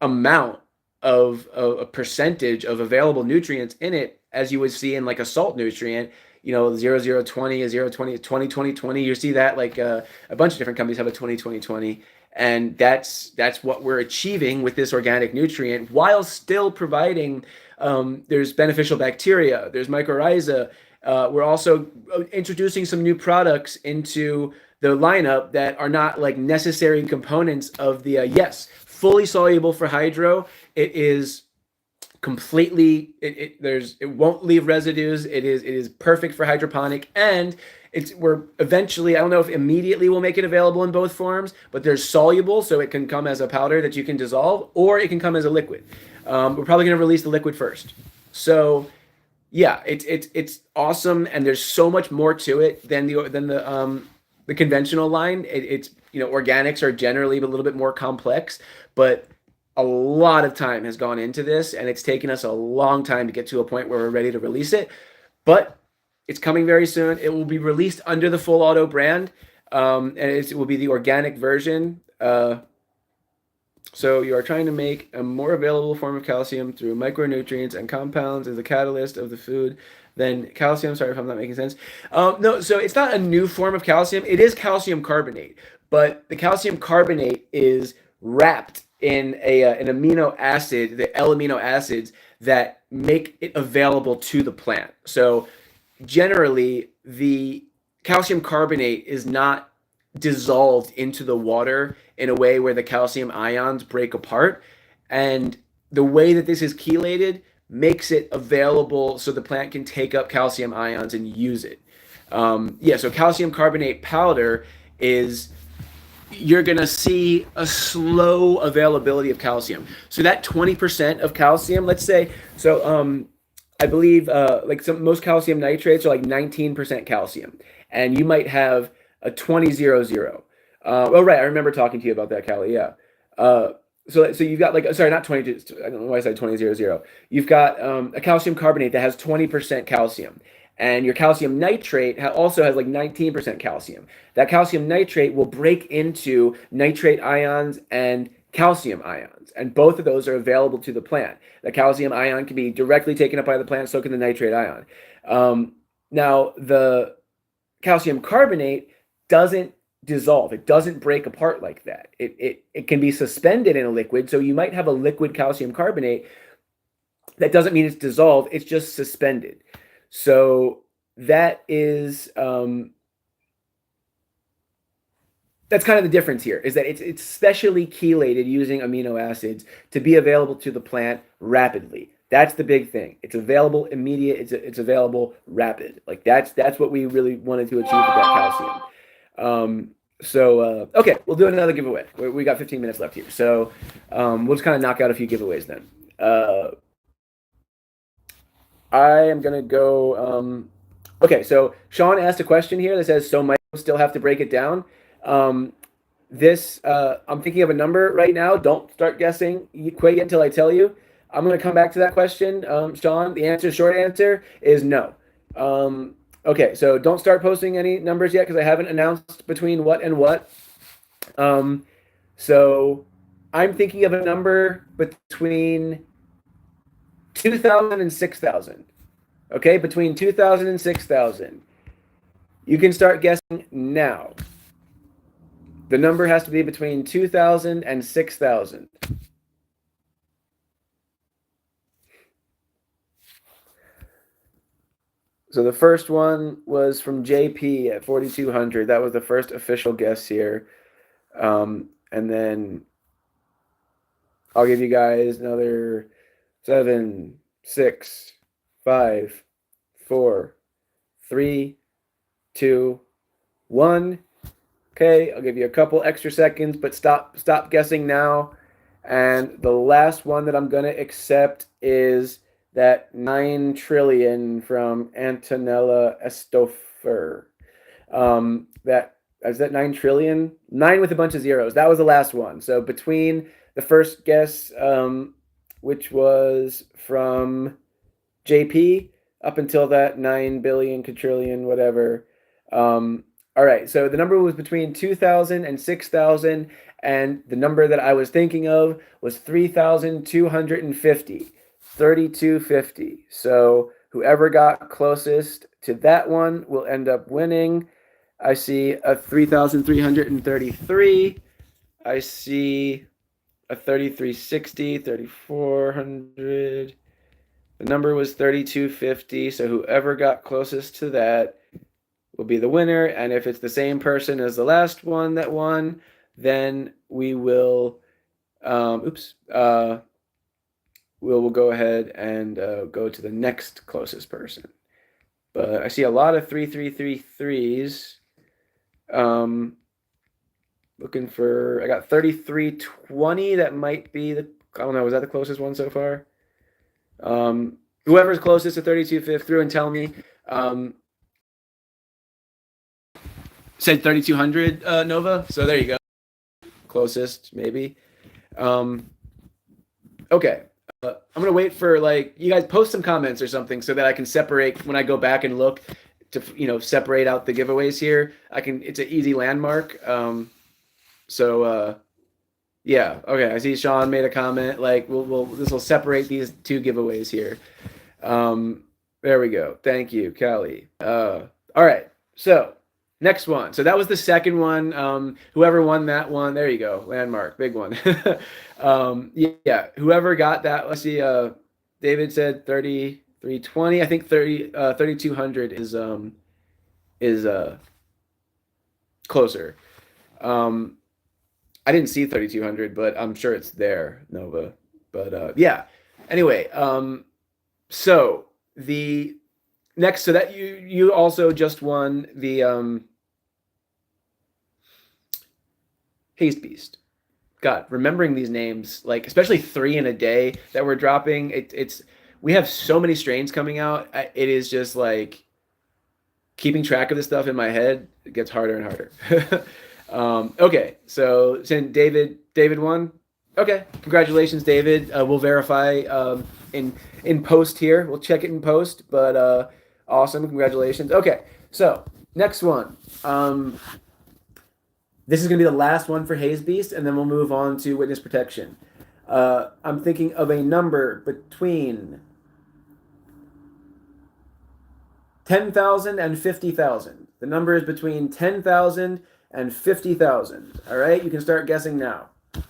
Speaker 1: amount of a percentage of available nutrients in it as you would see in like a salt nutrient, 0020, a 020, 20, 20, 20. You see that like a bunch of different companies have a 20, 20, 20. And that's what we're achieving with this organic nutrient while still providing, there's beneficial bacteria, there's mycorrhiza. We're also introducing some new products into the lineup that are not like necessary components of the, yes, fully soluble for hydro. It is completely, it won't leave residues. It is perfect for hydroponic, and we're eventually, I don't know if immediately we'll make it available in both forms, but there's soluble, so it can come as a powder that you can dissolve, or it can come as a liquid. We're probably going to release the liquid first. So yeah, it's awesome, and there's so much more to it than the conventional line. It's organics are generally a little bit more complex, but a lot of time has gone into this, and it's taken us a long time to get to a point where we're ready to release it. But it's coming very soon. It will be released under the Full Auto brand, and it will be the organic version. So you are trying to make a more available form of calcium through micronutrients and compounds as a catalyst of the food than calcium. Sorry if I'm not making sense. No, so it's not a new form of calcium. It is calcium carbonate, but the calcium carbonate is wrapped in an amino acid, the L-amino acids that make it available to the plant. So generally, the calcium carbonate is not dissolved into the water in a way where the calcium ions break apart. And the way that this is chelated makes it available so the plant can take up calcium ions and use it. So calcium carbonate powder is, you're going to see a slow availability of calcium. So that 20% of calcium, let's say, I believe most calcium nitrates are like 19% calcium. And you might have a 2000. Oh, right. I remember talking to you about that, Callie. Yeah. Uh, so you've got like, sorry, not 22. I don't know why I said 2000. You've got a calcium carbonate that has 20% calcium. And your calcium nitrate also has like 19% calcium. That calcium nitrate will break into nitrate ions and calcium ions. And both of those are available to the plant. The calcium ion can be directly taken up by the plant, so can the nitrate ion. Now, the calcium carbonate doesn't dissolve. It doesn't break apart like that. It can be suspended in a liquid. So you might have a liquid calcium carbonate. That doesn't mean it's dissolved. It's just suspended. So that is that's kind of the difference here, is that it's specially chelated using amino acids to be available to the plant rapidly. That's the big thing. It's available immediate. It's available rapid. Like that's what we really wanted to achieve with that calcium. Okay, we'll do another giveaway. We got 15 minutes left here, so we'll just kind of knock out a few giveaways then. I am gonna go. Okay, so Sean asked a question here that says, "So might still have to break it down." I'm thinking of a number right now. Don't start guessing quite yet until I tell you. I'm going to come back to that question, Sean. Short answer is no. Okay, so don't start posting any numbers yet because I haven't announced between what and what. So I'm thinking of a number between 2,000 and 6,000. Okay, between 2,000 and 6,000. You can start guessing now. The number has to be between 2,000 and 6,000. So the first one was from JP at 4,200. That was the first official guess here. And then I'll give you guys another 7, 6, 5, 4, 3, 2, 1. Okay, I'll give you a couple extra seconds, but stop guessing now. And the last one that I'm going to accept is that 9 trillion from Antonella Estofer. Is that 9 trillion? 9 with a bunch of zeros. That was the last one. So between the first guess, which was from JP, up until that 9 billion, quadrillion, whatever. All right, so the number was between 2,000 and 6,000, and the number that I was thinking of was 3,250, 3,250. So whoever got closest to that one will end up winning. I see a 3,333. I see a 3,360, 3,400. The number was 3,250, so whoever got closest to that will be the winner. And if it's the same person as the last one that won, then we will we'll go ahead and go to the next closest person. But I see a lot of 3,333s. Looking for, I got 3,320. That might be the, I don't know, was that the closest one so far? Whoever's closest to 3,250 through and tell me. Said 3,200, Nova. So there you go. Closest, maybe. Okay. I'm going to wait for, like, you guys post some comments or something so that I can separate when I go back and look to, separate out the giveaways here. It's an easy landmark. Yeah. Okay. I see Sean made a comment. Like, this will separate these two giveaways here. There we go. Thank you, Callie. All right. So next one. So that was the second one. Whoever won that one, there you go. Landmark, big one. Yeah. Whoever got that, let's see. David said 3,320. I think 3,200 is closer. I didn't see 3,200, but I'm sure it's there, Nova. But yeah. Anyway, so the next, so that you also just won the Haste Beast. God, remembering these names, like especially 3 in a day that we're dropping, we have so many strains coming out. It is just like keeping track of this stuff in my head. It gets harder and harder. Okay, so since David won. Okay, congratulations, David. We'll verify in post here. We'll check it in post, but awesome, congratulations. Okay, so next one. This is gonna be the last one for Haze Beast, and then we'll move on to witness protection. I'm thinking of a number between 10,000 and 50,000. The number is between 10,000 and 50,000. All right, you can start guessing now. The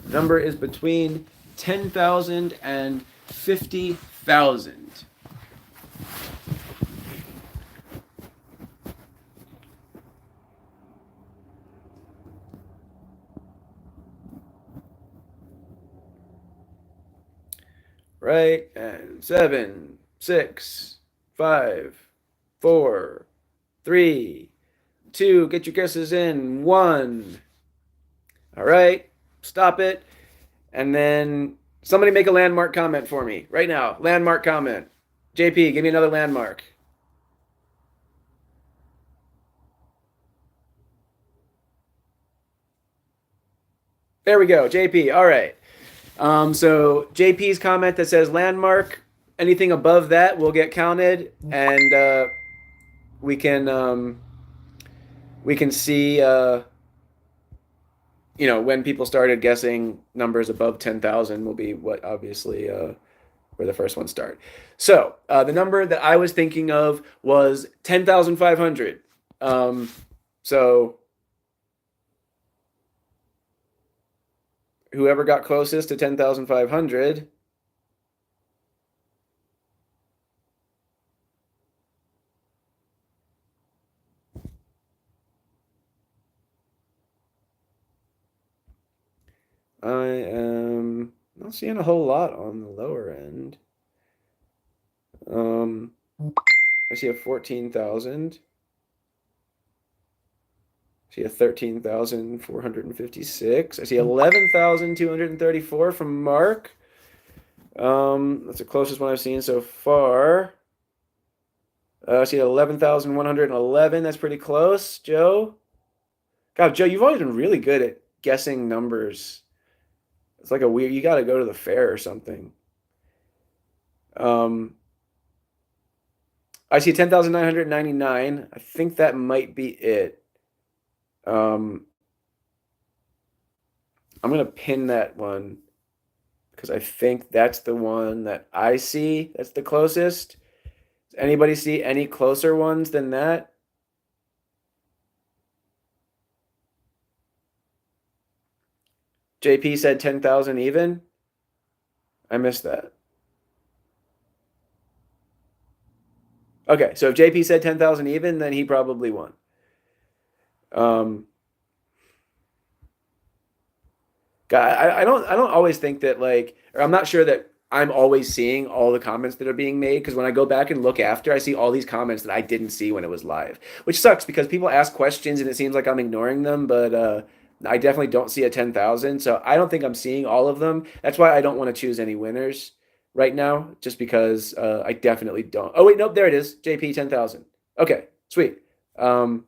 Speaker 1: number is between 10,000 and 50,000. Right, and 7, 6, 5, 4, 3, 2. Get your guesses in. 1. All right, stop it. And then somebody make a landmark comment for me right now. Landmark comment. JP, give me another landmark. There we go, JP. All right. So JP's comment that says landmark, anything above that will get counted, and we can see when people started guessing numbers above 10,000 will be what obviously where the first ones start. So the number that I was thinking of was 10,500. So whoever got closest to 10,500. I am not seeing a whole lot on the lower end. I see a 14,000. I see a 13,456. I see 11,234 from Mark. That's the closest one I've seen so far. I see 11,111. That's pretty close. Joe? God, Joe, you've always been really good at guessing numbers. It's like a weird, you got to go to the fair or something. I see 10,999. I think that might be it. I'm going to pin that one because I think that's the one that I see that's the closest. Does anybody see any closer ones than that? JP said 10,000 even. I missed that. Okay, so if JP said 10,000 even, then he probably won. I don't always think that or I'm not sure that I'm always seeing all the comments that are being made because when I go back and look after, I see all these comments that I didn't see when it was live, which sucks because people ask questions and it seems like I'm ignoring them, but I definitely don't see a 10,000, so I don't think I'm seeing all of them. That's why I don't want to choose any winners right now, just because I definitely don't. Oh wait, nope, there it is. JP 10,000. Okay, sweet. I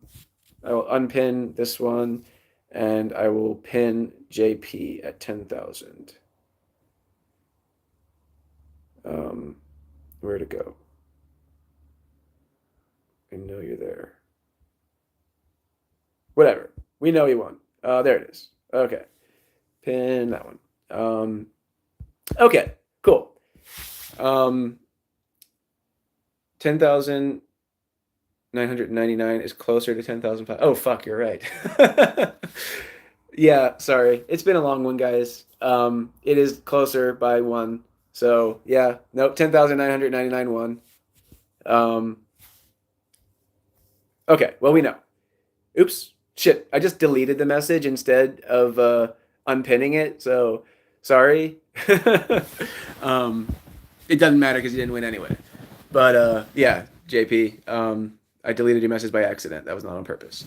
Speaker 1: will unpin this one, and I will pin JP at 10,000. Where to go? I know you're there. Whatever. We know he won. There it is. Okay. Pin that one. Okay, cool. 10,999 is closer to 10,005. Oh, fuck, you're right. Yeah, sorry. It's been a long one, guys. It is closer by one. So, yeah. Nope, 10,999 won. Okay, well, we know. Oops. Shit, I just deleted the message instead of unpinning it. So, sorry. It doesn't matter because you didn't win anyway. But, yeah, JP, I deleted your message by accident. That was not on purpose.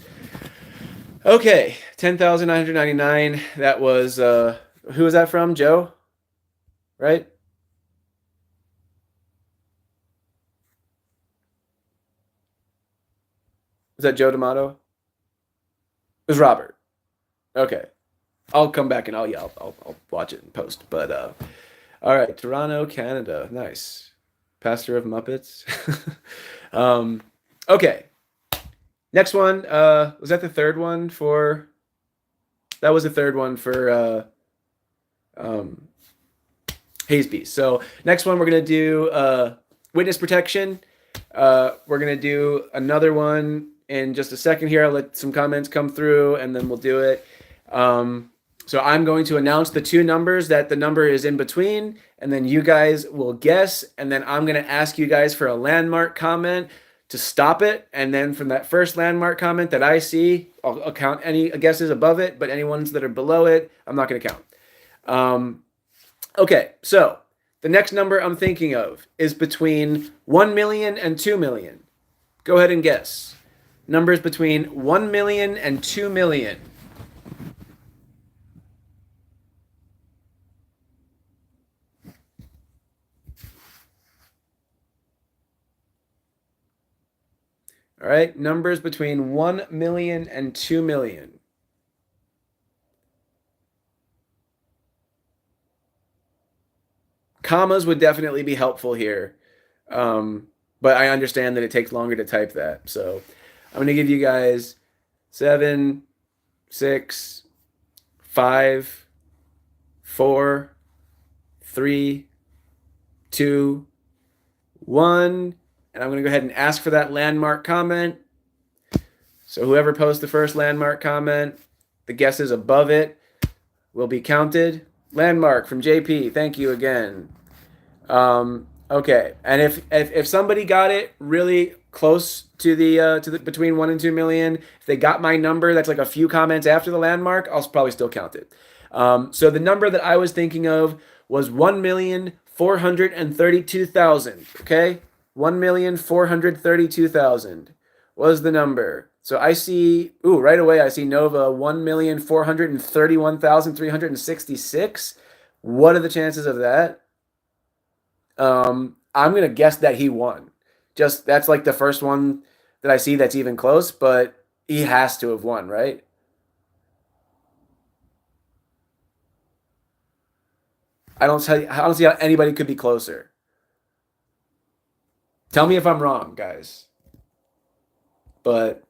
Speaker 1: Okay, 10,999. That was who was that from? Joe? Right? Is that Joe D'Amato? It was Robert. Okay. I'll come back and I'll watch it and post. But all right, Toronto, Canada. Nice. Pastor of Muppets. um, okay. Next one. Was that the third one for? That was the third one for Haze Beast. So next one we're gonna do witness protection. We're gonna do another one in just a second here. I'll let some comments come through and then we'll do it. So I'm going to announce the two numbers that the number is in between, and then you guys will guess, and then I'm going to ask you guys for a landmark comment to stop it, and then from that first landmark comment that I see, I'll count any guesses above it, but any ones that are below it, I'm not going to count. Okay, so the next number I'm thinking of is between 1 million and 2 million. Go ahead and guess. Numbers between 1 million and 2 million. All right, numbers between 1 million and 2 million. Commas would definitely be helpful here, but I understand that it takes longer to type that. So I'm going to give you guys 7, 6, 5, 4, 3, 2, 1. And I'm going to go ahead and ask for that landmark comment. So whoever posts the first landmark comment, the guesses above it will be counted. Landmark from JP. Thank you again. Okay. And if somebody got it really close to the between 1 and 2 million, if they got my number, that's like a few comments after the landmark, I'll probably still count it. So the number that I was thinking of was 1,432,000. Okay. 1,432,000 was the number. So I see, right away I see Nova 1,431,366. What are the chances of that? I'm gonna guess that he won. Just that's like the first one that I see that's even close, but he has to have won, right? I don't see how anybody could be closer. Tell me if I'm wrong, guys. But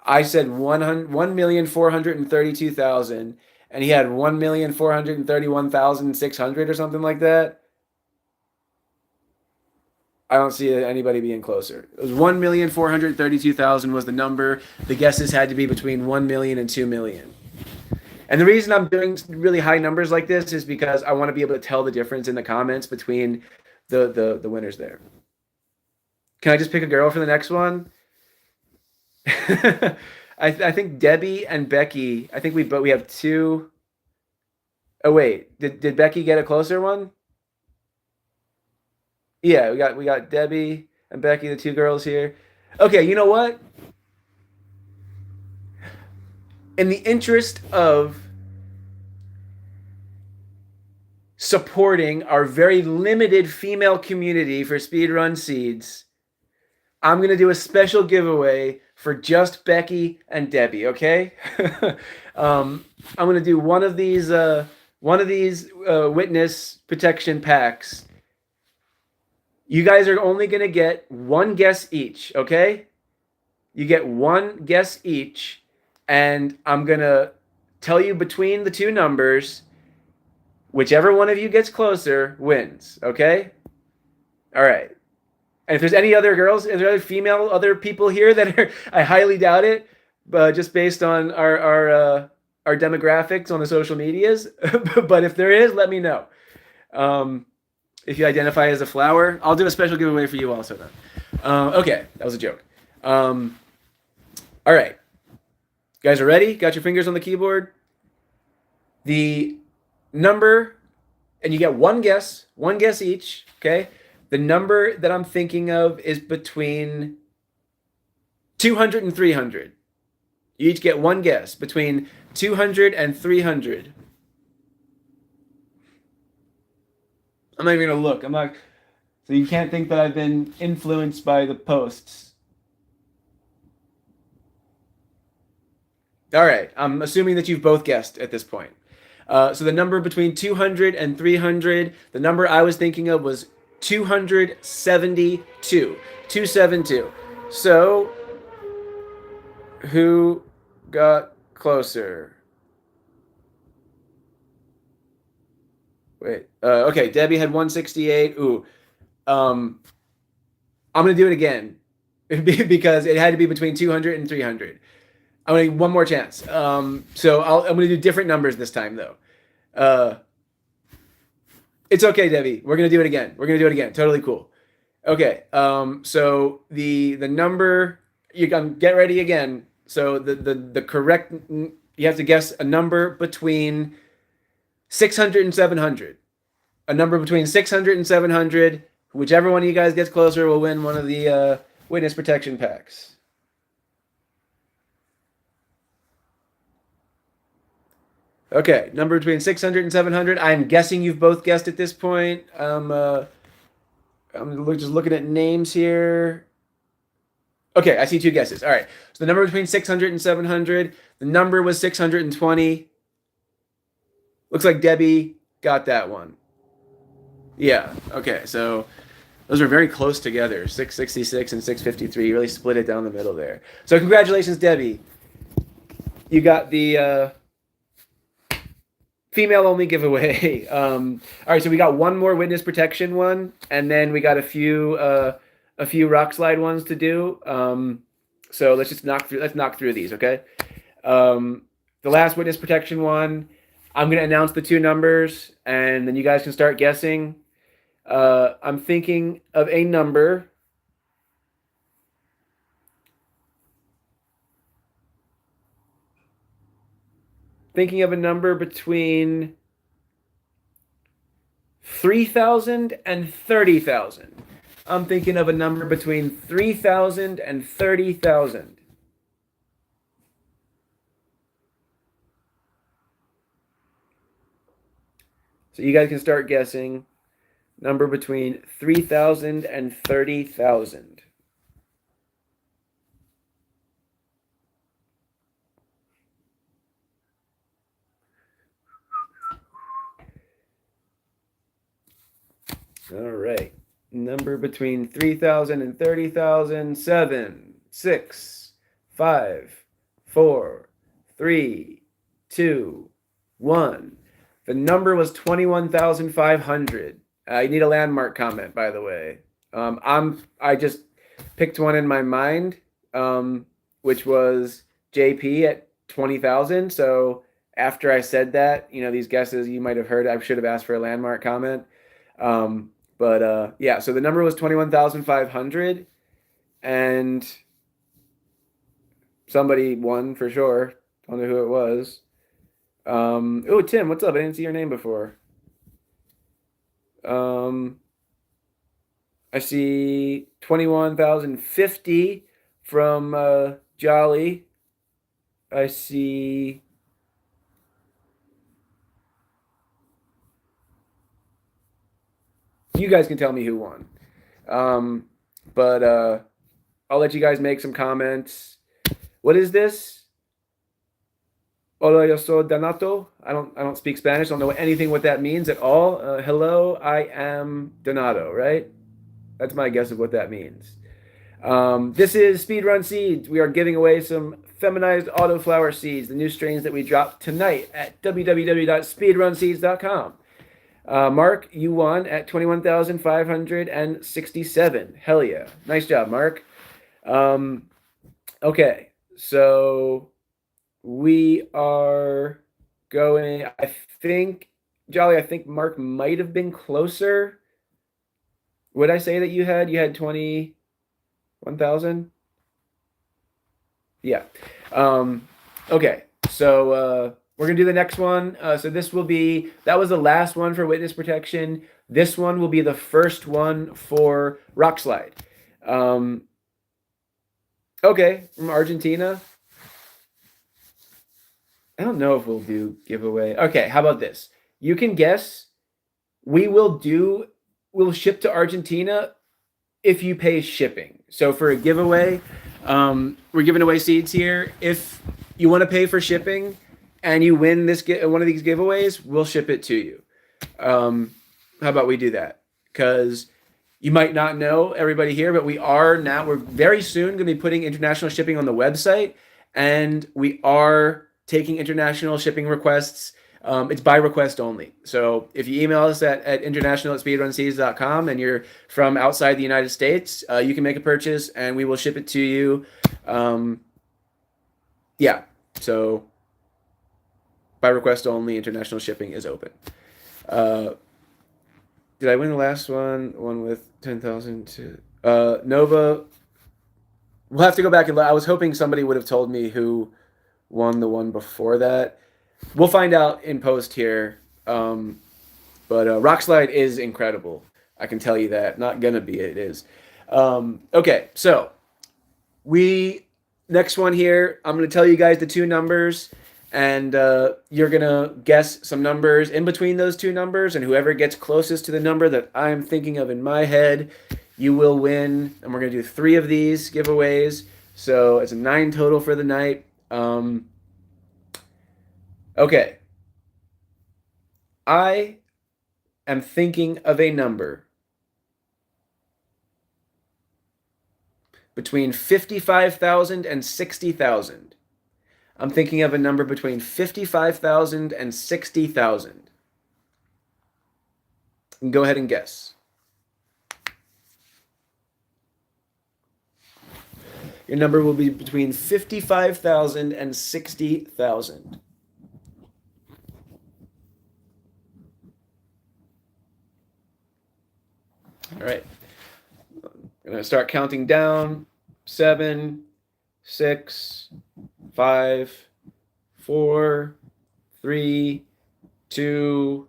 Speaker 1: I said 1,432,000, and he had 1,431,600 or something like that. I don't see anybody being closer. It was 1,432,000 was the number. The guesses had to be between 1 million and 2 million. And the reason I'm doing really high numbers like this is because I want to be able to tell the difference in the comments between the winners there. Can I just pick a girl for the next one? I think Debbie and Becky. I think we have two. Oh wait, did Becky get a closer one? Yeah, we got Debbie and Becky, the two girls here. Okay, you know what? In the interest of supporting our very limited female community for Speedrun Seeds, I'm going to do a special giveaway for just Becky and Debbie, okay? I'm going to do one of these witness protection packs. You guys are only going to get one guess each, okay? You get one guess each, and I'm going to tell you between the two numbers, whichever one of you gets closer wins, okay? All right. And if there's any other girls, is there other people here that are, I highly doubt it, but just based on our demographics on the social medias. But if there is, let me know. If you identify as a flower, I'll do a special giveaway for you also then. Okay, that was a joke. All right. You guys are ready? Got your fingers on the keyboard? The number, and you get one guess each, okay? The number that I'm thinking of is between 200 and 300. You each get one guess between 200 and 300. I'm not even going to look. I'm not. So you can't think that I've been influenced by the posts. All right. I'm assuming that you've both guessed at this point. So the number between 200 and 300, the number I was thinking of was 272. 272. So who got closer? Wait. Okay, Debbie had 168. Ooh. I'm going to do it again because it had to be between 200 and 300. I'm going to one more chance. So I'm going to do different numbers this time, though. It's okay, Debbie. We're going to do it again. We're going to do it again. Totally cool. Okay. So the number, you can get ready again. So the correct, you have to guess a number between 600 and 700. A number between 600 and 700. Whichever one of you guys gets closer will win one of the witness protection packs. Okay, number between 600 and 700. I'm guessing you've both guessed at this point. I'm just looking at names here. Okay, I see two guesses. All right, so the number between 600 and 700. The number was 620. Looks like Debbie got that one. Yeah, okay, so those are very close together. 666 and 653. You really split it down the middle there. So congratulations, Debbie. You got the female only giveaway. All right, so we got one more witness protection one, and then we got a few rock slide ones to do. So let's knock through these, okay? The last witness protection one, I'm gonna announce the two numbers, and then you guys can start guessing. I'm thinking of a number. Thinking of a number between 3,000 and 30,000. I'm thinking of a number between 3,000 and 30,000. So you guys can start guessing. Number between 3,000 and 30,000. All right. Number between 3,000 and 30,000. 7, 6, 5, 4, 3, 2, 1. The number was 21,500. You need a landmark comment, by the way. I just picked one in my mind, which was JP at 20,000. So after I said that, these guesses you might have heard, I should have asked for a landmark comment. Yeah, so the number was 21,500, and somebody won for sure. Don't know who it was. Oh, Tim, what's up? I didn't see your name before. I see 21,050 from Jolly. I see you guys can tell me who won. I'll let you guys make some comments. What is this? Hola, yo soy Donato. I don't speak Spanish. I don't know anything what that means at all. Hello, I am Donato, right? That's my guess of what that means. This is Speedrun Seeds. We are giving away some feminized autoflower seeds, the new strains that we dropped tonight at www.speedrunseeds.com. Mark, you won at 21,567. Hell yeah. Nice job, Mark. Okay, so we are going, Jolly, I think Mark might have been closer. Would I say that you had 21,000? Yeah. Okay, so we're going to do the next one. So that was the last one for witness protection. This one will be the first one for rock slide. Okay, from Argentina. I don't know if we'll do giveaway. Okay, how about this? You can guess. We'll ship to Argentina if you pay shipping. So for a giveaway, we're giving away seeds here. If you want to pay for shipping and you win this one of these giveaways, we'll ship it to you. How about we do that? Because you might not know, everybody here, but we're very soon going to be putting international shipping on the website, and we are taking international shipping requests. It's by request only. So if you email us at international@speedrunseeds.com and you're from outside the United States, you can make a purchase and we will ship it to you. Yeah, so by request only, international shipping is open. Did I win the last one? One with 10,000 to Nova. We'll have to go back and I was hoping somebody would have told me who won the one before that. We'll find out in post here. But Rockslide is incredible. I can tell you that. Not gonna be, it is. Okay, so next one here, I'm gonna tell you guys the two numbers, and you're gonna guess some numbers in between those two numbers, and whoever gets closest to the number that I'm thinking of in my head, you will win. And we're gonna do 3 of these giveaways, so it's a 9 total for the night. Okay, I am thinking of a number between 55,000 and 60,000. I'm thinking of a number between 55,000 and 60,000. Go ahead and guess. Your number will be between 55,000 and 60,000. All right. I'm going to start counting down. 7, 6, 5, 4, 3, 2,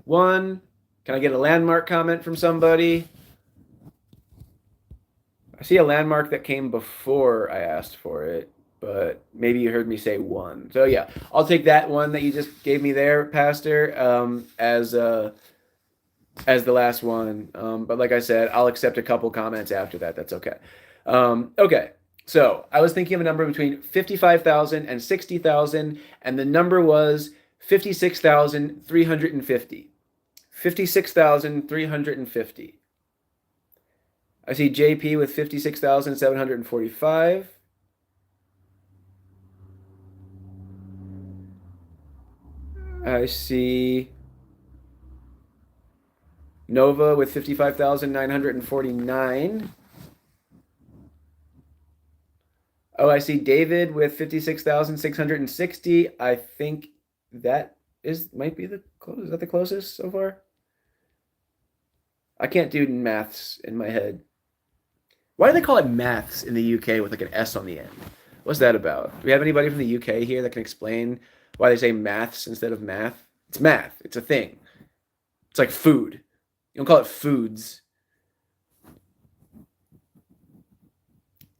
Speaker 1: 1. Can I get a landmark comment from somebody? I see a landmark that came before I asked for it, but maybe you heard me say 1. So yeah, I'll take that one that you just gave me there, Pastor, as the last one. But like I said, I'll accept a couple comments after that. That's okay. Okay. So I was thinking of a number between 55,000 and 60,000, and the number was 56,350. 56,350. I see JP with 56,745. I see Nova with 55,949. Oh, I see David with 56,660. I think that might be the closest. Is that the closest so far? I can't do maths in my head. Why do they call it maths in the UK with like an S on the end? What's that about? Do we have anybody from the UK here that can explain why they say maths instead of math? It's math. It's a thing. It's like food. You don't call it foods.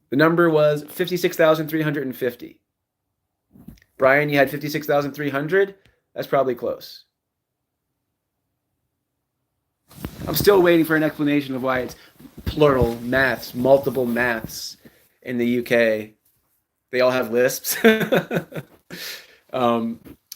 Speaker 1: The number was 56,350. Brian, you had 56,300? That's probably close. I'm still waiting for an explanation of why it's plural maths, multiple maths in the UK. They all have lisps.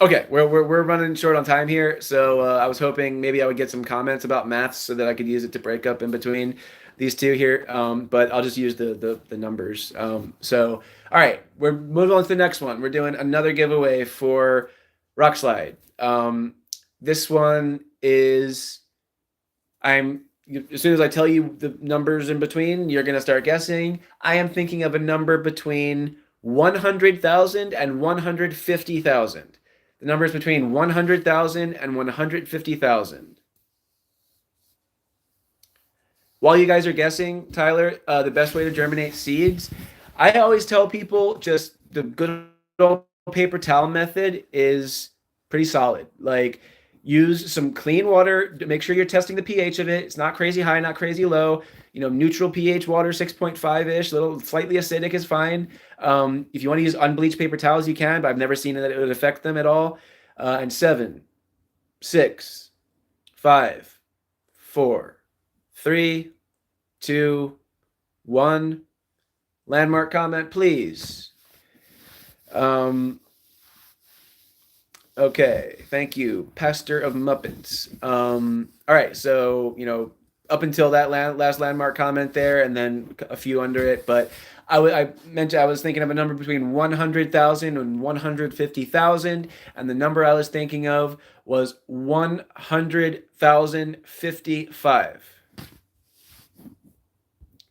Speaker 1: Okay, we're running short on time here, so I was hoping maybe I would get some comments about maths so that I could use it to break up in between these two here, but I'll just use the numbers. So, all right, we're moving on to the next one. We're doing another giveaway for Rockslide. This one is, as soon as I tell you the numbers in between, you're going to start guessing. I am thinking of a number between 100,000 and 150,000. The number is between 100,000 and 150,000. While you guys are guessing, Tyler, the best way to germinate seeds, I always tell people just the good old paper towel method is pretty solid. Like, use some clean water to make sure you're testing the pH of it. It's not crazy high, not crazy low. Neutral pH water, 6.5-ish, little slightly acidic is fine. If you want to use unbleached paper towels, you can, but I've never seen that it would affect them at all. And 7, 6, 5, 4, 3, 2, 1. Landmark comment, please. Um, okay, thank you, Pastor of Muppets. All right, so up until that last landmark comment there, and then a few under it, but I mentioned I was thinking of a number between 100,000 and 150,000, and the number I was thinking of was 100,055.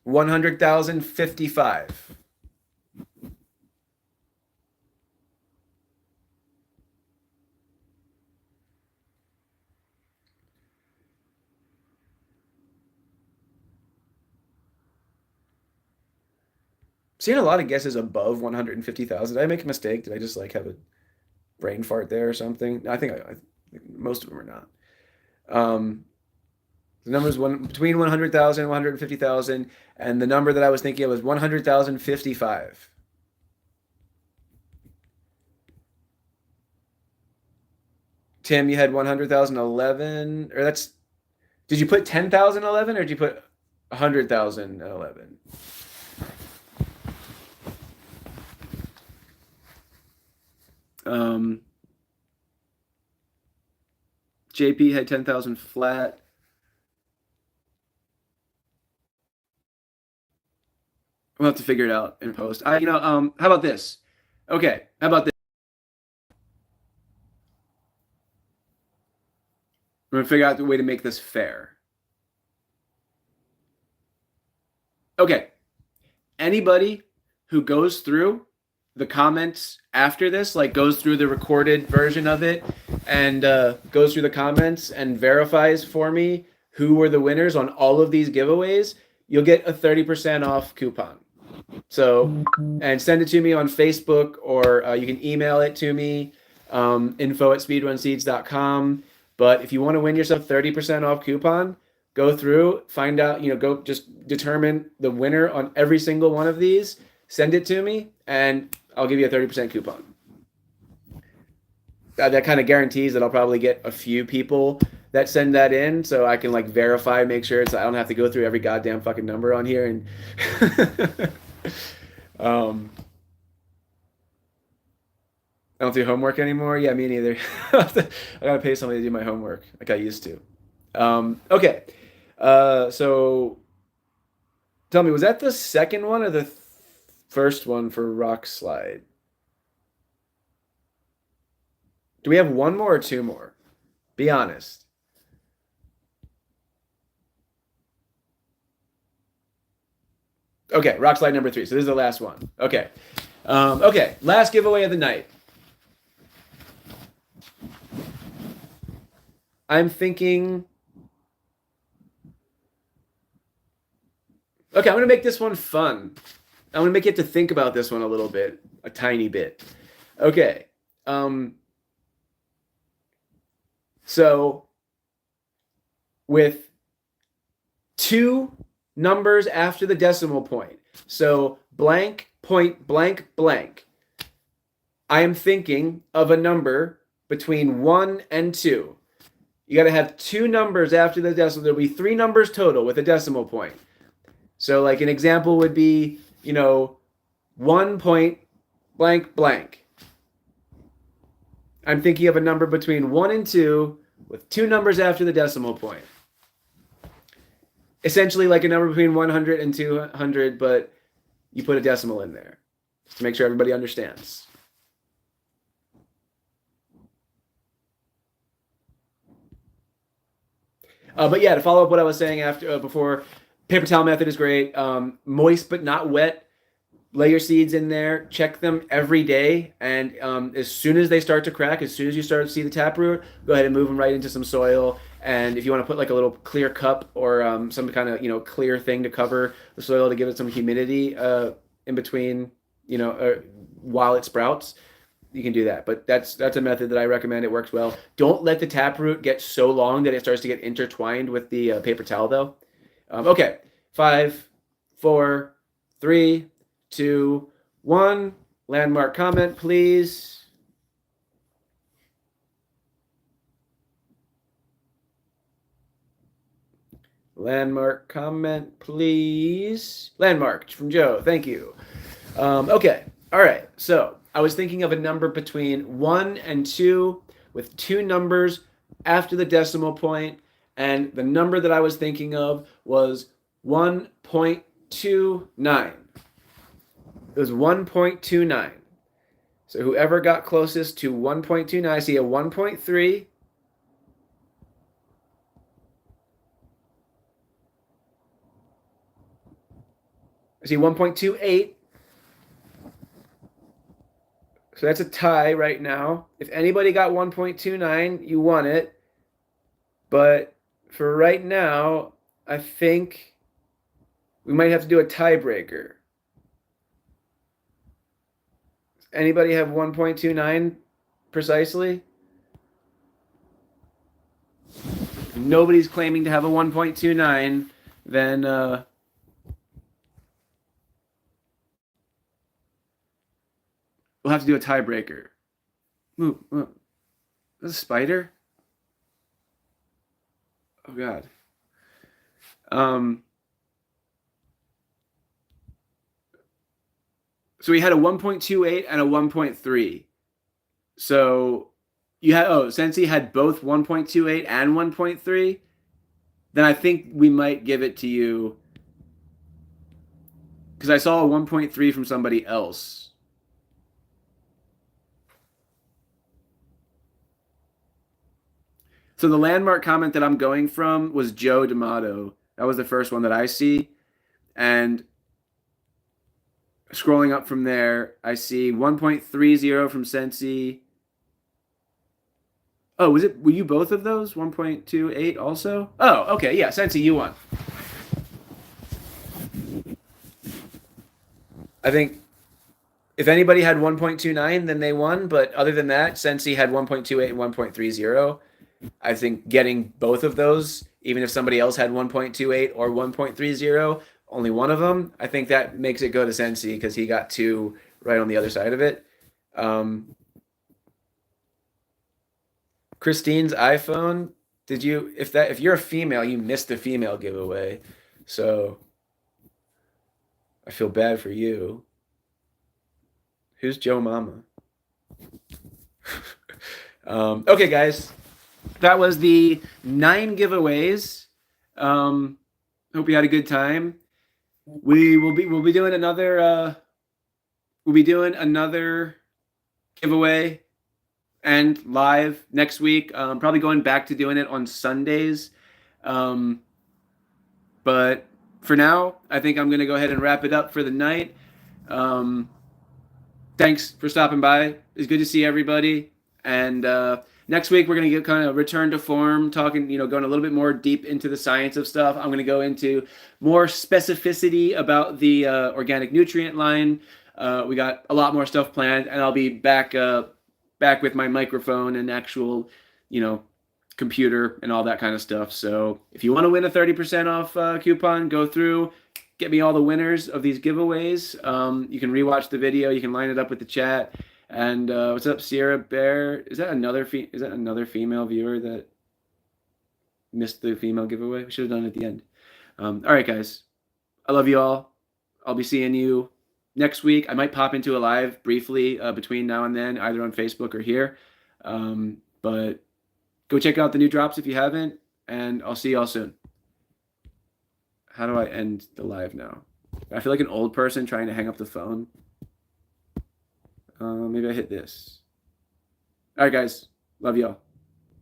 Speaker 1: 100,055. Seeing a lot of guesses above 150,000. Did I make a mistake? Did I just like have a brain fart there or something? I think most of them are not. The numbers between 100,000 and 150,000, and the number that I was thinking of was 100,055. Tim, you had 100,011, or that's. Did you put 10,011 or did you put 100,011? JP had 10,000 flat. We'll have to figure it out in post. How about this? Okay, how about this? We're gonna figure out the way to make this fair. Okay, anybody who goes through the comments after this, like goes through the recorded version of it and goes through the comments and verifies for me who were the winners on all of these giveaways, you'll get a 30% off coupon. So, and send it to me on Facebook, or you can email it to me, info@speedrunseeds.com. But if you want to win yourself 30% off coupon, go through, find out, go just determine the winner on every single one of these, send it to me, and I'll give you a 30% coupon. That kind of guarantees that I'll probably get a few people that send that in, so I can like verify, make sure I don't have to go through every goddamn fucking number on here. And I don't do homework anymore. Yeah, me neither. I gotta pay somebody to do my homework like I used to. Okay, so tell me, was that the second one or the first one for Rock Slide? Do we have one more or two more? Be honest. Okay, Rock Slide number 3. So this is the last one. Okay. Okay, last giveaway of the night. I'm thinking. Okay, I'm going to make this one fun. I'm going to make you have to think about this one a little bit, a tiny bit. Okay. So with 2 numbers after the decimal point, so blank, point, blank, blank, I am thinking of a number between 1 and 2. You got to have 2 numbers after the decimal. There'll be 3 numbers total with a decimal point. So like an example would be, 1 point blank blank. I'm thinking of a number between 1 and 2 with 2 numbers after the decimal point. Essentially like a number between 100 and 200, but you put a decimal in there just to make sure everybody understands. But yeah, to follow up what I was saying before, paper towel method is great. Moist but not wet. Lay your seeds in there. Check them every day, and as soon as they start to crack, as soon as you start to see the taproot, go ahead and move them right into some soil. And if you want to put like a little clear cup or some kind of clear thing to cover the soil to give it some humidity in between, while it sprouts, you can do that. But that's a method that I recommend. It works well. Don't let the taproot get so long that it starts to get intertwined with the paper towel, though. Okay, 5, 4, 3, 2, 1. Landmark comment, please. Landmark comment, please. Landmark from Joe. Thank you. Okay. All right. So I was thinking of a number between 1 and 2 with two numbers after the decimal point, and the number that I was thinking of was 1.29. It was 1.29. So whoever got closest to 1.29, I see a 1.3. I see 1.28. So that's a tie right now. If anybody got 1.29, you won it. But for right now, I think we might have to do a tiebreaker. Anybody have 1.29 precisely? If nobody's claiming to have a 1.29, then we'll have to do a tiebreaker. Ooh, ooh. Is a spider? Oh God. So we had a 1.28 and a 1.3. So you had Sensi had both 1.28 and 1.3. Then I think we might give it to you because I saw a 1.3 from somebody else. So the landmark comment that I'm going from was Joe D'Amato. That was the first one that I see. And scrolling up from there, I see 1.30 from Sensi. Oh, were you both of those? 1.28 also? Oh, okay. Yeah, Sensi, you won. I think if anybody had 1.29, then they won. But other than that, Sensi had 1.28 and 1.30. I think getting both of those, even if somebody else had 1.28 or 1.30, only one of them, I think that makes it go to Sensi because he got two right on the other side of it. Christine's iPhone, if you're a female, you missed the female giveaway. So I feel bad for you. Who's Joe Mama? Okay, guys. That was the 9 giveaways. Hope you had a good time. We'll be doing another giveaway and live next week. Probably going back to doing it on Sundays. But for now, I think I'm going to go ahead and wrap it up for the night. Thanks for stopping by. It's good to see everybody. And next week, we're going to get kind of return to form, talking, going a little bit more deep into the science of stuff. I'm going to go into more specificity about the organic nutrient line. We got a lot more stuff planned, and I'll be back with my microphone and actual, computer and all that kind of stuff. So if you want to win a 30% off coupon, go through, get me all the winners of these giveaways. You can rewatch the video. You can line it up with the chat. And what's up, Sierra Bear? Is that another female viewer that missed the female giveaway? We should have done it at the end. All right, guys. I love you all. I'll be seeing you next week. I might pop into a live briefly between now and then, either on Facebook or here. But go check out the new drops if you haven't, and I'll see y'all soon. How do I end the live now? I feel like an old person trying to hang up the phone. Maybe I hit this. All right, guys. Love y'all.